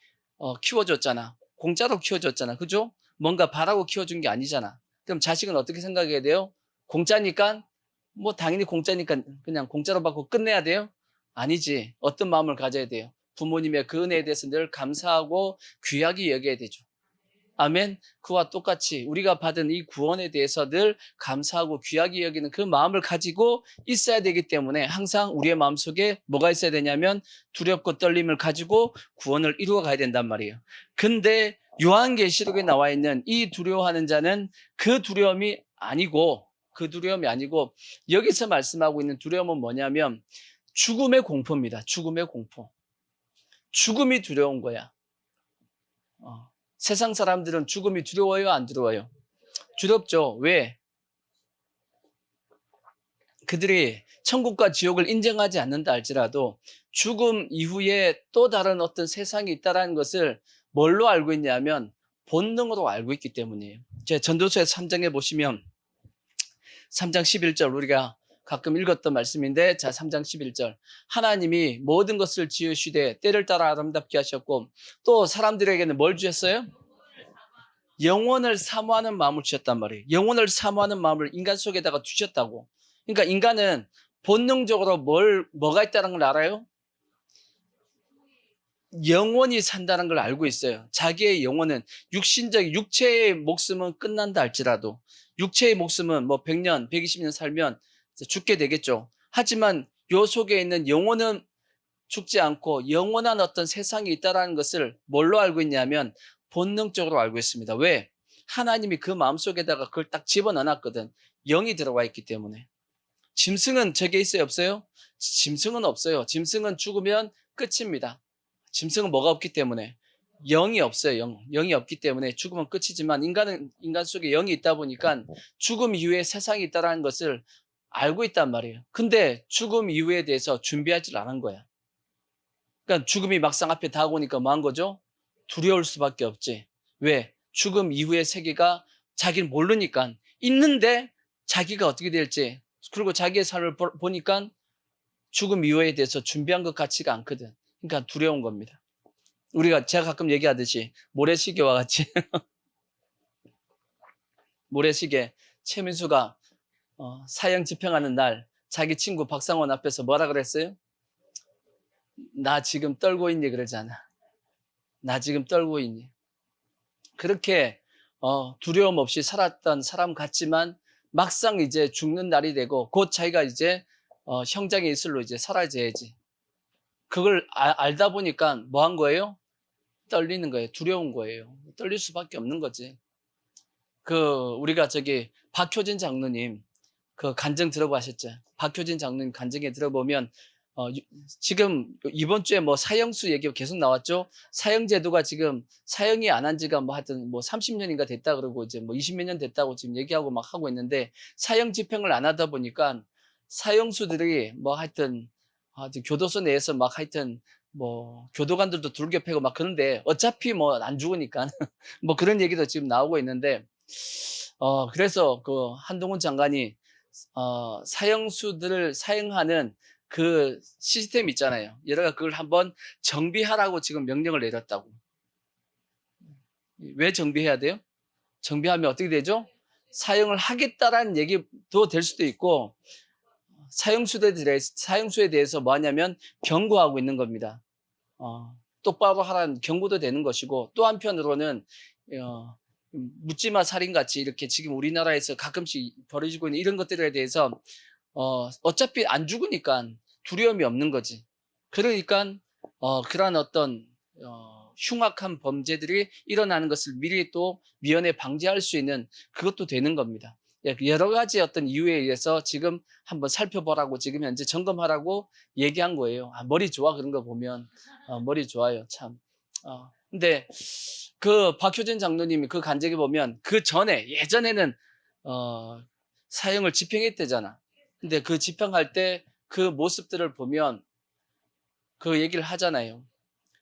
키워줬잖아. 공짜로 키워줬잖아. 그죠? 뭔가 바라고 키워준 게 아니잖아. 그럼 자식은 어떻게 생각해야 돼요? 공짜니까 뭐 당연히 공짜니까 그냥 공짜로 받고 끝내야 돼요? 아니지. 어떤 마음을 가져야 돼요? 부모님의 그 은혜에 대해서 늘 감사하고 귀하게 여겨야 되죠. 아멘. 그와 똑같이 우리가 받은 이 구원에 대해서 늘 감사하고 귀하게 여기는 그 마음을 가지고 있어야 되기 때문에 항상 우리의 마음속에 뭐가 있어야 되냐면 두렵고 떨림을 가지고 구원을 이루어 가야 된단 말이에요. 근데 요한계시록에 나와 있는 이 두려워하는 자는 그 두려움이 아니고 여기서 말씀하고 있는 두려움은 뭐냐면 죽음의 공포입니다. 죽음의 공포. 죽음이 두려운 거야. 세상 사람들은 죽음이 두려워요, 안 두려워요? 두렵죠. 왜? 그들이 천국과 지옥을 인정하지 않는다 할지라도 죽음 이후에 또 다른 어떤 세상이 있다는 것을 뭘로 알고 있냐면 본능으로 알고 있기 때문이에요. 제 전도서의 3장에 보시면 3장 11절 우리가 가끔 읽었던 말씀인데, 자 3장 11절 하나님이 모든 것을 지으시되 때를 따라 아름답게 하셨고 또 사람들에게는 뭘 주셨어요? 영원을 사모하는 마음을 주셨단 말이에요. 영원을 사모하는 마음을 인간 속에다가 두셨다고. 그러니까 인간은 본능적으로 뭐가 있다는 걸 알아요? 영원히 산다는 걸 알고 있어요. 자기의 영혼은 육체의 목숨은 끝난다 할지라도 육체의 목숨은 뭐 100년, 120년 살면 죽게 되겠죠. 하지만 요 속에 있는 영혼은 죽지 않고 영원한 어떤 세상이 있다는 것을 뭘로 알고 있냐면 본능적으로 알고 있습니다. 왜? 하나님이 그 마음속에다가 그걸 딱 집어넣어놨거든. 영이 들어와 있기 때문에. 짐승은 저게 있어요, 없어요? 짐승은 없어요. 짐승은 죽으면 끝입니다. 짐승은 뭐가 없기 때문에? 영이 없어요. 영이 없기 때문에 죽으면 끝이지만 인간 속에 영이 있다 보니까 죽음 이후에 세상이 있다는 것을 알고 있단 말이에요. 근데 죽음 이후에 대해서 준비하지 않은 거야. 그러니까 죽음이 막상 앞에 다가오니까 뭐 한 거죠? 두려울 수밖에 없지. 왜? 죽음 이후의 세계가 자기는 모르니까. 있는데 자기가 어떻게 될지, 그리고 자기의 삶을 보니까 죽음 이후에 대해서 준비한 것 같지가 않거든. 그러니까 두려운 겁니다. 제가 가끔 얘기하듯이 모래시계와 같이 모래시계. 최민수가 사형 집행하는 날 자기 친구 박상원 앞에서 뭐라 그랬어요? 나 지금 떨고 있니? 그러잖아. 나 지금 떨고 있니? 그렇게 두려움 없이 살았던 사람 같지만 막상 이제 죽는 날이 되고 곧 자기가 이제 형장의 이슬로 이제 사라져야지. 그걸 알다 보니까 뭐 한 거예요? 떨리는 거예요. 두려운 거예요. 떨릴 수밖에 없는 거지. 우리가 박효진 장로님 그 간증 들어보셨죠? 박효진 장로님 간증에 들어보면 지금 이번 주에 뭐 사형수 얘기가 계속 나왔죠. 사형제도가 지금 사형이 안 한 지가 뭐 하여튼 뭐 30년인가 됐다 그러고 이제 뭐 20몇 년 됐다고 지금 얘기하고 막 하고 있는데, 사형 집행을 안 하다 보니까 사형수들이 뭐 하여튼 교도소 내에서 막 하여튼 뭐 교도관들도 둘겨 패고 막 그런데 어차피 뭐 안 죽으니까 뭐 그런 얘기도 지금 나오고 있는데, 그래서 그 한동훈 장관이 사형수들을 사형하는 그 시스템 있잖아요. 얘가 그걸 한번 정비하라고 지금 명령을 내렸다고. 왜 정비해야 돼요? 정비하면 어떻게 되죠? 사형을 하겠다라는 얘기도 될 수도 있고, 사형수에 대해서 뭐 하냐면 경고하고 있는 겁니다. 똑바로 하라는 경고도 되는 것이고, 또 한편으로는 묻지마 살인같이 이렇게 지금 우리나라에서 가끔씩 벌어지고 있는 이런 것들에 대해서 어차피 안 죽으니까 두려움이 없는 거지. 그러니까 그러한 어떤 흉악한 범죄들이 일어나는 것을 미리 또 미연에 방지할 수 있는 그것도 되는 겁니다. 여러 가지 어떤 이유에 의해서 지금 한번 살펴보라고 지금 현재 점검하라고 얘기한 거예요. 머리 좋아, 그런 거 보면. 머리 좋아요, 참. 근데 그 박효진 장로님이 그 간증에 보면 그 전에 예전에는 사형을 집행했대잖아. 근데 그 집행할 때 그 모습들을 보면 그 얘기를 하잖아요.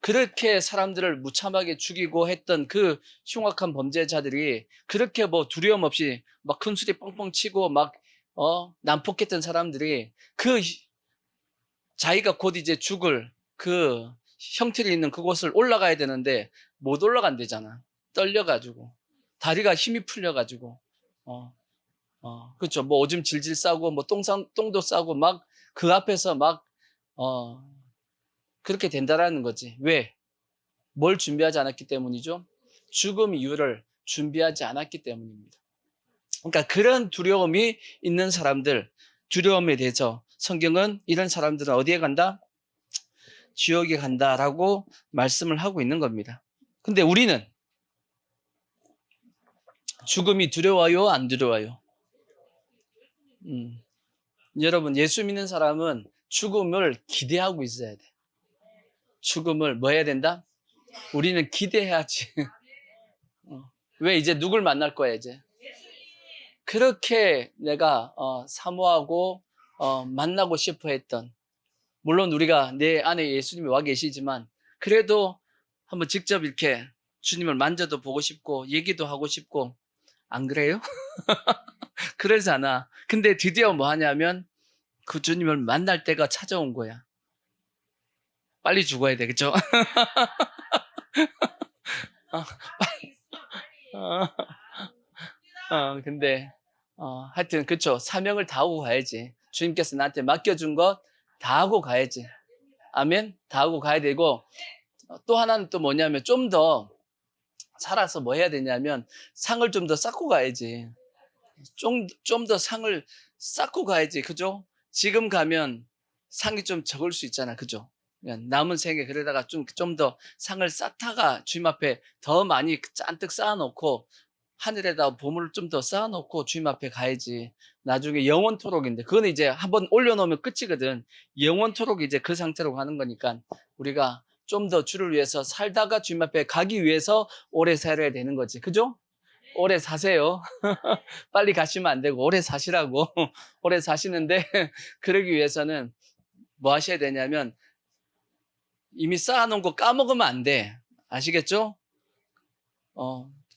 그렇게 사람들을 무참하게 죽이고 했던 그 흉악한 범죄자들이 그렇게 뭐 두려움 없이 막 큰 소리 뻥뻥 치고 막 난폭했던 사람들이 자기가 곧 이제 죽을 그 형틀이 있는 그곳을 올라가야 되는데 못 올라간대잖아. 떨려가지고 다리가 힘이 풀려가지고 그렇죠. 뭐 오줌 질질 싸고 뭐 똥도 싸고 막 그 앞에서 막 그렇게 된다라는 거지. 왜? 뭘 준비하지 않았기 때문이죠? 죽음 이유를 준비하지 않았기 때문입니다. 그러니까 그런 두려움이 있는 사람들, 두려움에 대해서 성경은 이런 사람들은 어디에 간다? 지옥에 간다라고 말씀을 하고 있는 겁니다. 근데 우리는 죽음이 두려워요, 안 두려워요? 여러분, 예수 믿는 사람은 죽음을 기대하고 있어야 돼. 죽음을 뭐 해야 된다? 우리는 기대해야지. 왜 이제 누굴 만날 거야, 이제? 그렇게 내가 사모하고 만나고 싶어 했던, 물론 우리가 내 안에 예수님이 와 계시지만 그래도 한번 직접 이렇게 주님을 만져도 보고 싶고 얘기도 하고 싶고, 안 그래요? 그러잖아. 근데 드디어 뭐 하냐면 그 주님을 만날 때가 찾아온 거야. 빨리 죽어야 돼, 그쵸? 근데 하여튼 그쵸, 사명을 다 하고 가야지. 주님께서 나한테 맡겨준 것 다 하고 가야지. 아멘. 다 하고 가야 되고, 또 하나는 또 뭐냐면 좀 더 살아서 뭐 해야 되냐면 상을 좀 더 쌓고 가야지. 좀 더 상을 쌓고 가야지. 그죠? 지금 가면 상이 좀 적을 수 있잖아. 그죠? 그냥 남은 생에 그러다가 좀 더 상을 쌓다가 주님 앞에 더 많이 잔뜩 쌓아놓고 하늘에다 보물을 좀 더 쌓아놓고 주님 앞에 가야지. 나중에 영원토록인데, 그건 이제 한번 올려놓으면 끝이거든. 영원토록 이제 그 상태로 가는 거니까 우리가 좀 더 주를 위해서 살다가 주님 앞에 가기 위해서 오래 살아야 되는 거지. 그죠? 오래 사세요. 빨리 가시면 안 되고 오래 사시라고. 오래 사시는데 그러기 위해서는 뭐 하셔야 되냐면 이미 쌓아놓은 거 까먹으면 안 돼. 아시겠죠?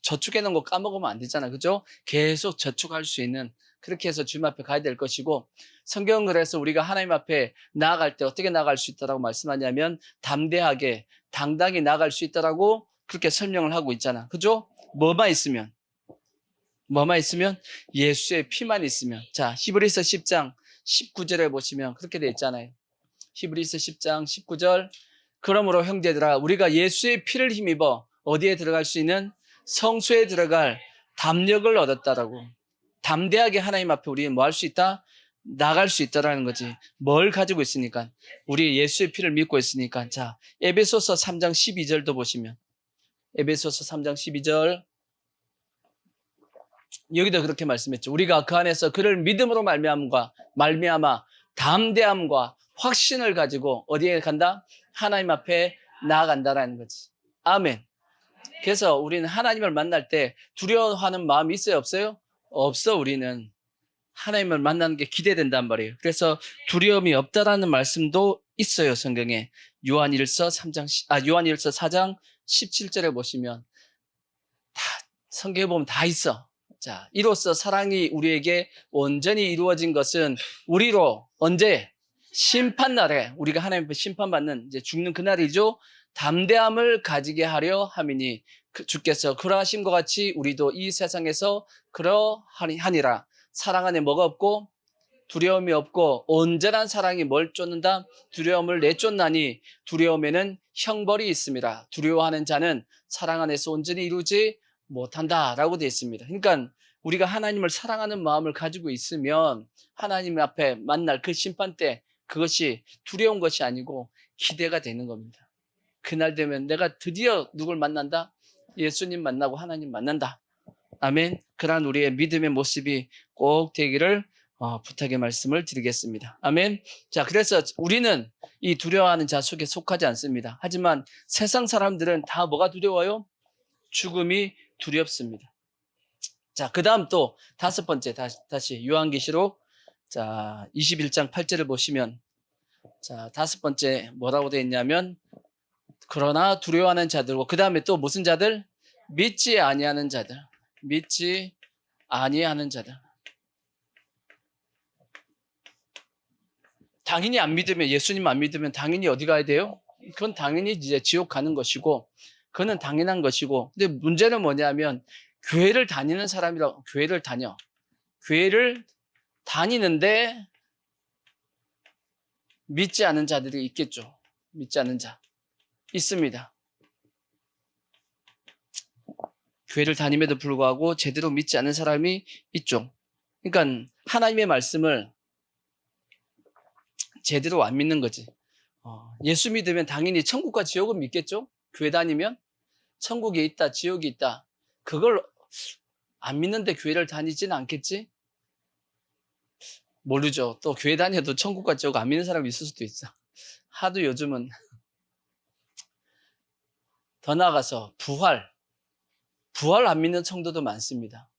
저축해 놓은 거 까먹으면 안 되잖아. 그죠? 계속 저축할 수 있는, 그렇게 해서 주님 앞에 가야 될 것이고, 성경은 그래서 우리가 하나님 앞에 나아갈 때 어떻게 나아갈 수 있다라고 말씀하냐면 담대하게 당당히 나아갈 수 있다라고 그렇게 설명을 하고 있잖아. 그죠? 뭐만 있으면 예수의 피만 있으면. 자, 히브리서 10장 19절에 보시면 그렇게 돼 있잖아요. 히브리서 10장 19절. 그러므로 형제들아, 우리가 예수의 피를 힘입어 어디에 들어갈 수 있는, 성소에 들어갈 담력을 얻었다라고. 담대하게 하나님 앞에 우리는 뭐 할 수 있다? 나갈 수 있다라는 거지. 뭘 가지고 있으니까? 우리 예수의 피를 믿고 있으니까. 자, 에베소서 3장 12절도 보시면, 에베소서 3장 12절, 여기도 그렇게 말씀했죠. 우리가 그 안에서 그를 믿음으로 말미암아 담대함과 확신을 가지고 어디에 간다? 하나님 앞에 나아간다라는 거지. 아멘. 그래서 우리는 하나님을 만날 때 두려워하는 마음이 있어요, 없어요? 없어. 우리는 하나님을 만나는 게 기대된단 말이에요. 그래서 두려움이 없다라는 말씀도 있어요, 성경에. 요한일서 4장 17절에 보시면 다, 성경에 보면 다 있어. 자, 이로써 사랑이 우리에게 온전히 이루어진 것은 우리로 언제? 심판날에, 우리가 하나님 앞에 심판받는 이제 죽는 그날이죠. 담대함을 가지게 하려 함이니 주께서 그러하심과 같이 우리도 이 세상에서 그러하니라. 사랑 안에 뭐가 없고 두려움이 없고 온전한 사랑이 뭘 쫓는다? 두려움을 내쫓나니 두려움에는 형벌이 있습니다. 두려워하는 자는 사랑 안에서 온전히 이루지 못한다 라고 되어 있습니다. 그러니까 우리가 하나님을 사랑하는 마음을 가지고 있으면 하나님 앞에 만날 그 심판 때 그것이 두려운 것이 아니고 기대가 되는 겁니다. 그날 되면 내가 드디어 누굴 만난다? 예수님 만나고 하나님 만난다. 아멘. 그러한 우리의 믿음의 모습이 꼭 되기를 부탁의 말씀을 드리겠습니다. 아멘. 자, 그래서 우리는 이 두려워하는 자 속에 속하지 않습니다. 하지만 세상 사람들은 다 뭐가 두려워요? 죽음이 두렵습니다. 자, 그 다음 또 다섯 번째, 다시 요한계시록, 자, 21장 8절을 보시면, 자, 다섯 번째 뭐라고 되어 있냐면, 그러나 두려워하는 자들고, 그 다음에 또 무슨 자들? 믿지 아니하는 자들. 믿지 아니하는 자들. 당연히 안 믿으면, 예수님 안 믿으면 당연히 어디 가야 돼요? 그건 당연히 이제 지옥 가는 것이고, 그거는 당연한 것이고, 근데 문제는 뭐냐면, 교회를 다니는 사람이라고, 교회를 다니는데 믿지 않는 자들이 있겠죠. 믿지 않는 자 있습니다. 교회를 다님에도 불구하고 제대로 믿지 않는 사람이 있죠. 그러니까 하나님의 말씀을 제대로 안 믿는 거지. 예수 믿으면 당연히 천국과 지옥은 믿겠죠. 교회 다니면 천국이 있다, 지옥이 있다. 그걸 안 믿는데 교회를 다니지는 않겠지? 모르죠. 또 교회 다녀도 천국 같지 않고 안 믿는 사람이 있을 수도 있어. 하도 요즘은 더 나아가서 부활 안 믿는 성도도 많습니다.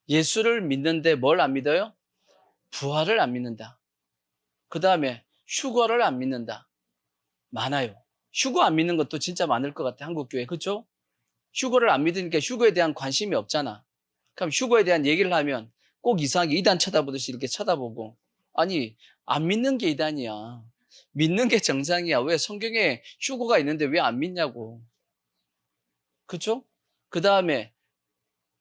예수를 믿는데 뭘 안 믿어요? 부활을 안 믿는다. 그 다음에 휴거를 안 믿는다. 많아요. 휴거 안 믿는 것도 진짜 많을 것 같아, 한국교회. 그렇죠? 휴거를 안 믿으니까 휴거에 대한 관심이 없잖아. 그럼 휴거에 대한 얘기를 하면 꼭 이상하게 이단 쳐다보듯이 이렇게 쳐다보고, 아니, 안 믿는 게 이단이야. 믿는 게 정상이야. 왜 성경에 휴거가 있는데 왜 안 믿냐고. 그렇죠? 그 다음에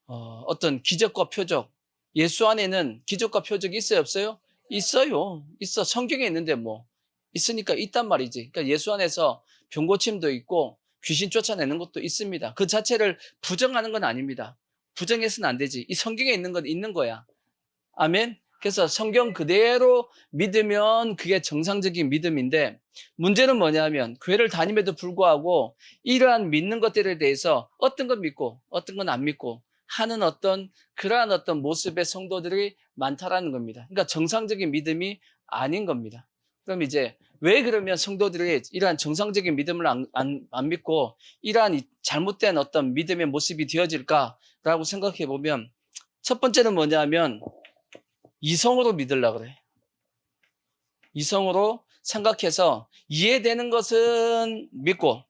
어떤 기적과 표적. 예수 안에는 기적과 표적이 있어요, 없어요? 있어요. 있어. 성경에 있는데 뭐. 있으니까 있단 말이지. 그러니까 예수 안에서 병고침도 있고 귀신 쫓아내는 것도 있습니다. 그 자체를 부정하는 건 아닙니다. 부정해서는 안 되지. 이 성경에 있는 건 있는 거야. 아멘. 그래서 성경 그대로 믿으면 그게 정상적인 믿음인데, 문제는 뭐냐면 교회를 다님에도 불구하고 이러한 믿는 것들에 대해서 어떤 건 믿고 어떤 건 안 믿고 하는 그러한 어떤 모습의 성도들이 많다라는 겁니다. 그러니까 정상적인 믿음이 아닌 겁니다. 그럼 이제 왜 그러면 성도들이 이러한 정상적인 믿음을 안 믿고 이러한 잘못된 어떤 믿음의 모습이 되어질까라고 생각해 보면, 첫 번째는 뭐냐면 이성으로 믿으려고 그래. 이성으로 생각해서 이해되는 것은 믿고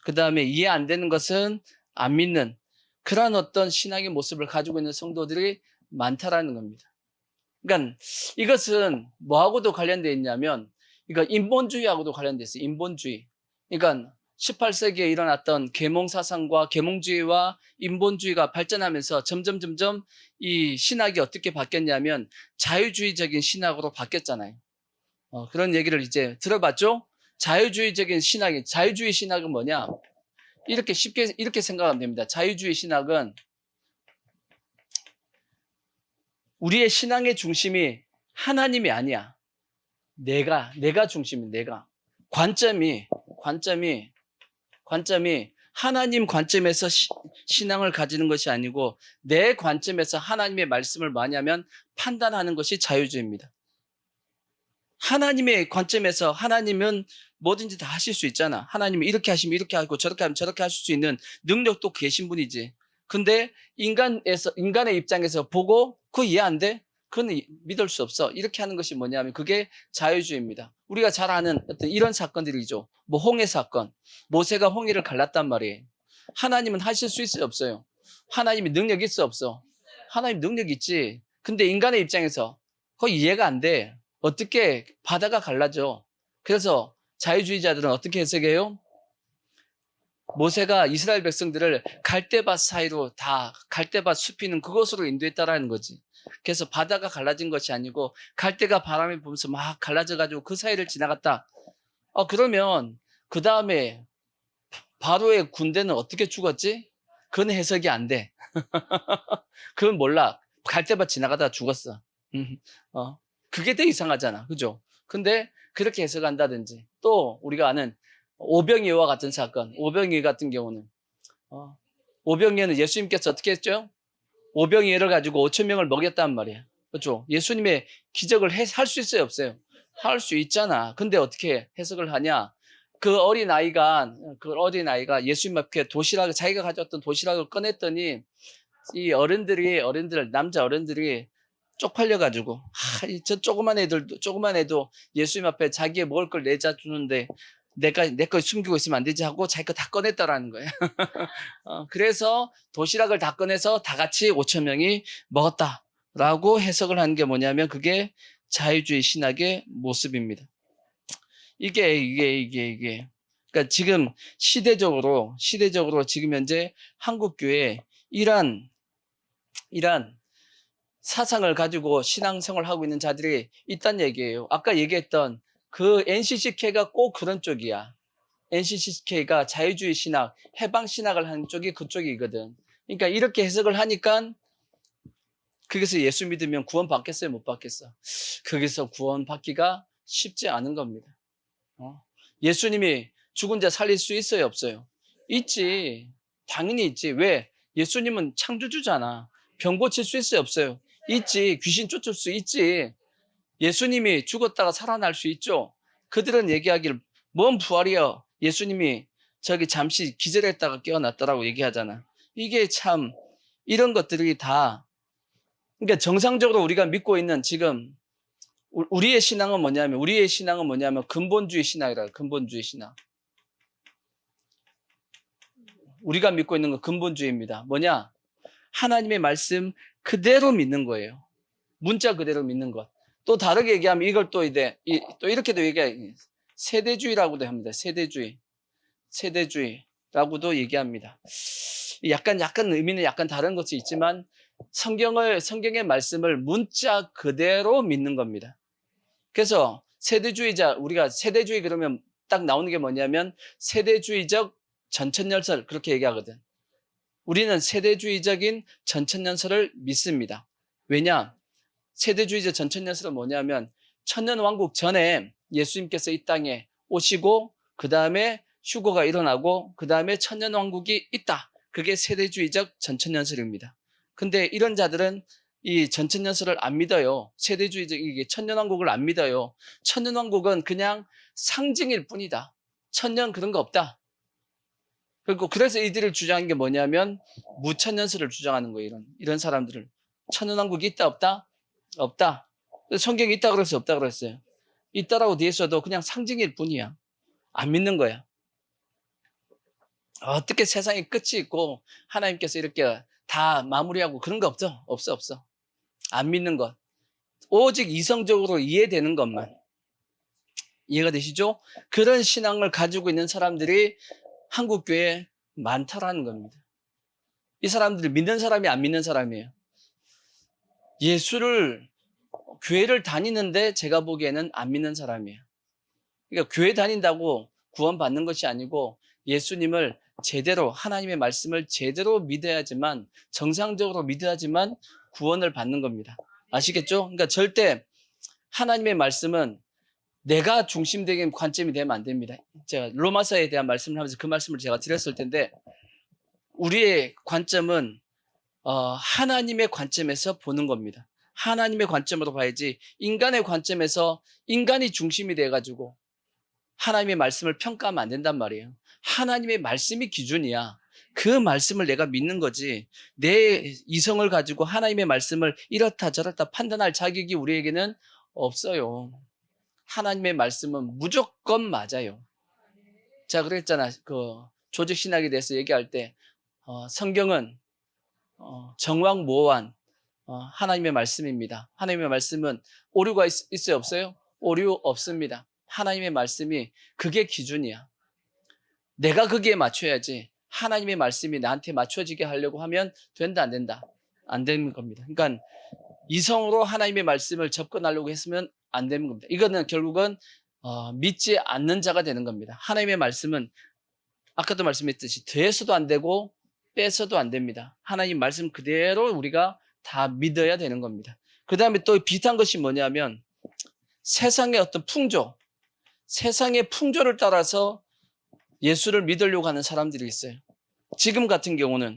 그 다음에 이해 안 되는 것은 안 믿는 그런 어떤 신앙의 모습을 가지고 있는 성도들이 많다라는 겁니다. 그러니까 이것은 뭐하고도 관련되어 있냐면, 이거 인본주의하고도 관련되어 있어요. 인본주의. 그러니까 18세기에 일어났던 계몽사상과 계몽주의와 인본주의가 발전하면서 점점 이 신학이 어떻게 바뀌었냐면 자유주의적인 신학으로 바뀌었잖아요. 그런 얘기를 이제 들어봤죠? 자유주의적인 자유주의 신학은 뭐냐? 이렇게 생각하면 됩니다. 자유주의 신학은 우리의 신앙의 중심이 하나님이 아니야. 내가 중심이야, 내가. 관점이 하나님 관점에서 신앙을 가지는 것이 아니고 내 관점에서 하나님의 말씀을 뭐냐면 판단하는 것이 자유주의입니다. 하나님의 관점에서 하나님은 뭐든지 다 하실 수 있잖아. 하나님이 이렇게 하시면 이렇게 하고 저렇게 하면 저렇게 하실 수 있는 능력도 계신 분이지. 근데 인간의 입장에서 보고 그거 이해 안 돼? 그건 믿을 수 없어. 이렇게 하는 것이 뭐냐면 그게 자유주의입니다. 우리가 잘 아는 어떤 이런 사건들이죠. 뭐 홍해 사건. 모세가 홍해를 갈랐단 말이에요. 하나님은 하실 수 있어요, 없어요? 하나님이 능력 있어, 없어? 하나님 능력 있지. 근데 인간의 입장에서 그거 이해가 안 돼. 어떻게 바다가 갈라져. 그래서 자유주의자들은 어떻게 해석해요? 모세가 이스라엘 백성들을 갈대밭 사이로 갈대밭 숲이 있는 그곳으로 인도했다라는 거지. 그래서 바다가 갈라진 것이 아니고 갈대가 바람에 불면서 막 갈라져가지고 그 사이를 지나갔다. 그러면 그 다음에 바로의 군대는 어떻게 죽었지? 그건 해석이 안 돼. 그건 몰라. 갈대밭 지나가다가 죽었어. 그게 더 이상하잖아. 그죠? 근데 그렇게 해석한다든지, 또 우리가 아는 오병이어와 같은 사건, 오병이어 같은 경우는 오병이어는 예수님께서 어떻게 했죠? 오병이어를 가지고 5천 명을 먹였단 말이야. 그렇죠? 예수님의 기적을 할 수 있어요, 없어요? 할 수 있잖아. 근데 어떻게 해석을 하냐? 그 어린아이가 예수님 앞에 자기가 가져왔던 도시락을 꺼냈더니 이 남자 어른들이 쪽팔려가지고, 저 조그만 애도 예수님 앞에 자기의 먹을 걸 내자 주는데 내 거 숨기고 있으면 안 되지 하고 자기 거 다 꺼냈다라는 거예요. 그래서 도시락을 다 꺼내서 다 같이 5천 명이 먹었다라고 해석을 하는 게 뭐냐면 그게 자유주의 신학의 모습입니다. 이게. 그러니까 지금 시대적으로 지금 현재 한국교회에 이런 사상을 가지고 신앙생활을 하고 있는 자들이 있다는 얘기예요. 아까 얘기했던 그 NCCK가 꼭 그런 쪽이야. NCCK가 자유주의 신학, 해방 신학을 하는 쪽이 그쪽이거든. 그러니까 이렇게 해석을 하니까 거기서 예수 믿으면 구원 받겠어요, 못 받겠어? 거기서 구원 받기가 쉽지 않은 겁니다. 예수님이 죽은 자 살릴 수 있어요, 없어요? 있지. 당연히 있지. 왜? 예수님은 창조주잖아. 병 고칠 수 있어요, 없어요? 있지. 귀신 쫓을 수 있지. 예수님이 죽었다가 살아날 수 있죠. 그들은 얘기하기를 뭔 부활이여. 예수님이 저기 잠시 기절했다가 깨어났더라고 얘기하잖아. 이게 참 이런 것들이 다, 그러니까 정상적으로 우리가 믿고 있는 지금 우리의 신앙은 뭐냐면 근본주의 신앙이라. 근본주의 신앙. 우리가 믿고 있는 건 근본주의입니다. 뭐냐? 하나님의 말씀 그대로 믿는 거예요. 문자 그대로 믿는 것. 또 다르게 얘기하면 이걸 또 이렇게도 얘기해요. 세대주의라고도 합니다. 세대주의라고도 얘기합니다. 약간 의미는 약간 다른 것이 있지만 성경의 말씀을 문자 그대로 믿는 겁니다. 그래서 우리가 세대주의 그러면 딱 나오는 게 뭐냐면 세대주의적 전천연설 그렇게 얘기하거든. 우리는 세대주의적인 전천연설을 믿습니다. 왜냐? 세대주의적 전천연설은 뭐냐면 천년왕국 전에 예수님께서 이 땅에 오시고 그 다음에 휴거가 일어나고 그 다음에 천년왕국이 있다. 그게 세대주의적 전천연설입니다. 근데 이런 자들은 이 전천연설을 안 믿어요. 세대주의적 이게 천년왕국을 안 믿어요. 천년왕국은 그냥 상징일 뿐이다. 천년 그런 거 없다. 그리고 그래서 이들을 주장한 게 뭐냐면 무천연설을 주장하는 거예요. 이런 사람들을. 천년왕국이 있다 없다? 없다. 성경이 있다 그랬어요? 없다 그랬어요? 있다라고 뒤에 써도 그냥 상징일 뿐이야. 안 믿는 거야. 어떻게 세상에 끝이 있고 하나님께서 이렇게 다 마무리하고 그런 거 없죠? 없어. 안 믿는 것. 오직 이성적으로 이해되는 것만. 이해가 되시죠? 그런 신앙을 가지고 있는 사람들이 한국교회에 많다라는 겁니다. 이 사람들이 믿는 사람이 안 믿는 사람이에요. 교회를 다니는데 제가 보기에는 안 믿는 사람이에요. 그러니까 교회 다닌다고 구원받는 것이 아니고 예수님을 제대로, 하나님의 말씀을 제대로 믿어야지만, 정상적으로 믿어야지만 구원을 받는 겁니다. 아시겠죠? 그러니까 절대 하나님의 말씀은 내가 중심적인 관점이 되면 안 됩니다. 제가 로마서에 대한 말씀을 하면서 그 말씀을 제가 드렸을 텐데, 우리의 관점은 하나님의 관점에서 보는 겁니다. 하나님의 관점으로 봐야지 인간의 관점에서 인간이 중심이 돼가지고 하나님의 말씀을 평가하면 안 된단 말이에요. 하나님의 말씀이 기준이야. 그 말씀을 내가 믿는 거지. 내 이성을 가지고 하나님의 말씀을 이렇다 저렇다 판단할 자격이 우리에게는 없어요. 하나님의 말씀은 무조건 맞아요. 자, 그랬잖아. 그 조직신학에 대해서 얘기할 때 성경은 정확무오한 하나님의 말씀입니다. 하나님의 말씀은 오류가 있어요? 없어요? 오류 없습니다. 하나님의 말씀이 그게 기준이야. 내가 거기에 맞춰야지. 하나님의 말씀이 나한테 맞춰지게 하려고 하면 된다 안 된다? 안 되는 겁니다. 그러니까 이성으로 하나님의 말씀을 접근하려고 했으면 안 되는 겁니다. 이거는 결국은 믿지 않는 자가 되는 겁니다. 하나님의 말씀은 아까도 말씀했듯이 더해서도 안 되고 빼서도 안 됩니다. 하나님 말씀 그대로 우리가 다 믿어야 되는 겁니다. 그 다음에 또 비슷한 것이 뭐냐면 세상의 어떤 세상의 풍조를 따라서 예수를 믿으려고 하는 사람들이 있어요. 지금 같은 경우는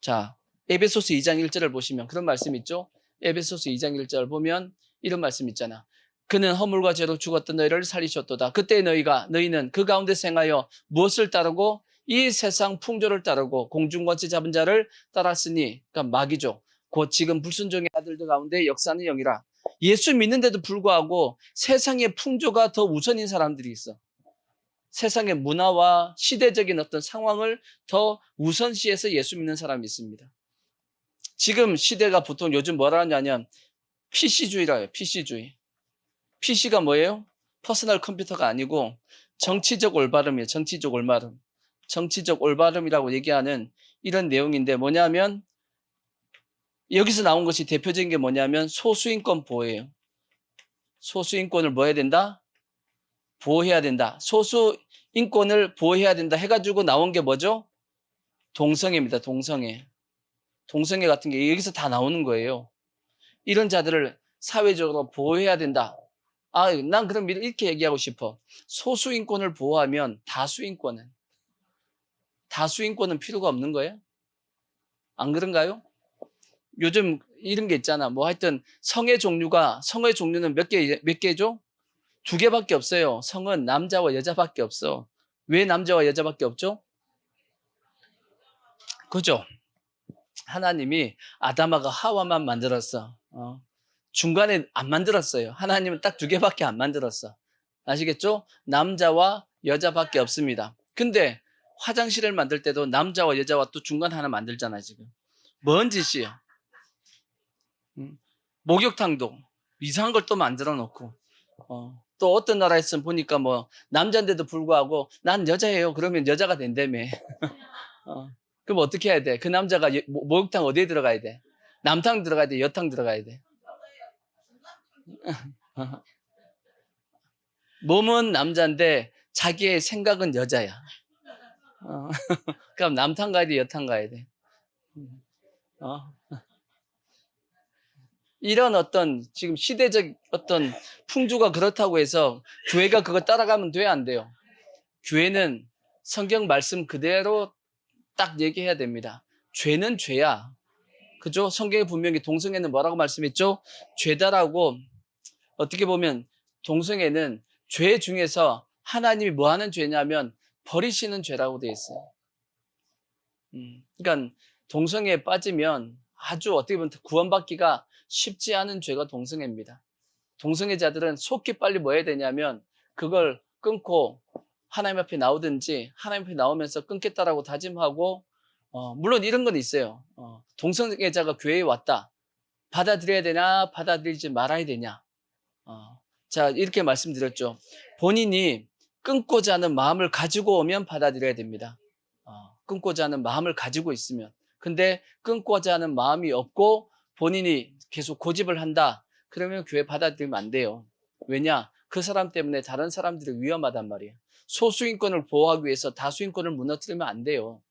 자, 에베소서 2장 1절을 보시면 그런 말씀 있죠? 에베소서 2장 1절 보면 이런 말씀 있잖아. 그는 허물과 죄로 죽었던 너희를 살리셨도다. 그때 너희는 그 가운데 생하여 무엇을 따르고 이 세상 풍조를 따르고 공중권세 잡은 자를 따랐으니, 그러니까 마귀죠. 곧 지금 불순종의 아들들 가운데 역사하는 영이라. 예수 믿는데도 불구하고 세상의 풍조가 더 우선인 사람들이 있어. 세상의 문화와 시대적인 어떤 상황을 더 우선시해서 예수 믿는 사람이 있습니다. 지금 시대가 보통 요즘 뭐라 하냐면 PC주의라 해요. PC주의. PC가 뭐예요? 퍼스널 컴퓨터가 아니고 정치적 올바름이에요. 정치적 올바름. 정치적 올바름이라고 얘기하는 이런 내용인데 뭐냐면 여기서 나온 것이 대표적인 게 뭐냐면 소수인권 보호예요. 소수인권을 뭐 해야 된다? 보호해야 된다. 소수인권을 보호해야 된다 해가지고 나온 게 뭐죠? 동성애입니다. 동성애. 동성애 같은 게 여기서 다 나오는 거예요. 이런 자들을 사회적으로 보호해야 된다. 난 그럼 이렇게 얘기하고 싶어. 소수인권을 보호하면 다수인권은 필요가 없는 거예요? 안 그런가요? 요즘 이런 게 있잖아. 뭐 하여튼 성의 종류는 몇 개죠? 두 개밖에 없어요. 성은 남자와 여자밖에 없어. 왜 남자와 여자밖에 없죠? 그죠? 하나님이 아담하고 하와만 만들었어. 중간에 안 만들었어요. 하나님은 딱 두 개밖에 안 만들었어. 아시겠죠? 남자와 여자밖에 없습니다. 근데 화장실을 만들 때도 남자와 여자와 또 중간 하나 만들잖아, 지금. 뭔 짓이야? 목욕탕도 이상한 걸 또 만들어 놓고. 또 어떤 나라에서는 보니까 뭐 남자인데도 불구하고 난 여자예요. 그러면 여자가 된다며. 그럼 어떻게 해야 돼? 그 남자가 목욕탕 어디에 들어가야 돼? 남탕 들어가야 돼? 여탕 들어가야 돼? 몸은 남자인데 자기의 생각은 여자야. 그럼 남탕 가야 돼? 여탕 가야 돼? 어? 이런 어떤 지금 시대적 어떤 풍조가 그렇다고 해서 교회가 그거 따라가면 돼? 안 돼요? 교회는 성경 말씀 그대로 딱 얘기해야 됩니다. 죄는 죄야. 그죠? 성경에 분명히 동성애는 뭐라고 말씀했죠? 죄다라고. 어떻게 보면 동성애는 죄 중에서 하나님이 뭐 하는 죄냐면 버리시는 죄라고 되어 있어요. 그러니까 동성애에 빠지면 아주 어떻게 보면 구원받기가 쉽지 않은 죄가 동성애입니다. 동성애자들은 속히 빨리 뭐 해야 되냐면 그걸 끊고 하나님 앞에 나오든지 하나님 앞에 나오면서 끊겠다라고 다짐하고 물론 이런 건 있어요. 동성애자가 교회에 왔다. 받아들여야 되냐 받아들이지 말아야 되냐. 자, 이렇게 말씀드렸죠. 본인이 끊고자 하는 마음을 가지고 오면 받아들여야 됩니다. 끊고자 하는 마음을 가지고 있으면. 근데 끊고자 하는 마음이 없고 본인이 계속 고집을 한다. 그러면 교회 받아들이면 안 돼요. 왜냐? 그 사람 때문에 다른 사람들이 위험하단 말이에요. 소수인권을 보호하기 위해서 다수인권을 무너뜨리면 안 돼요.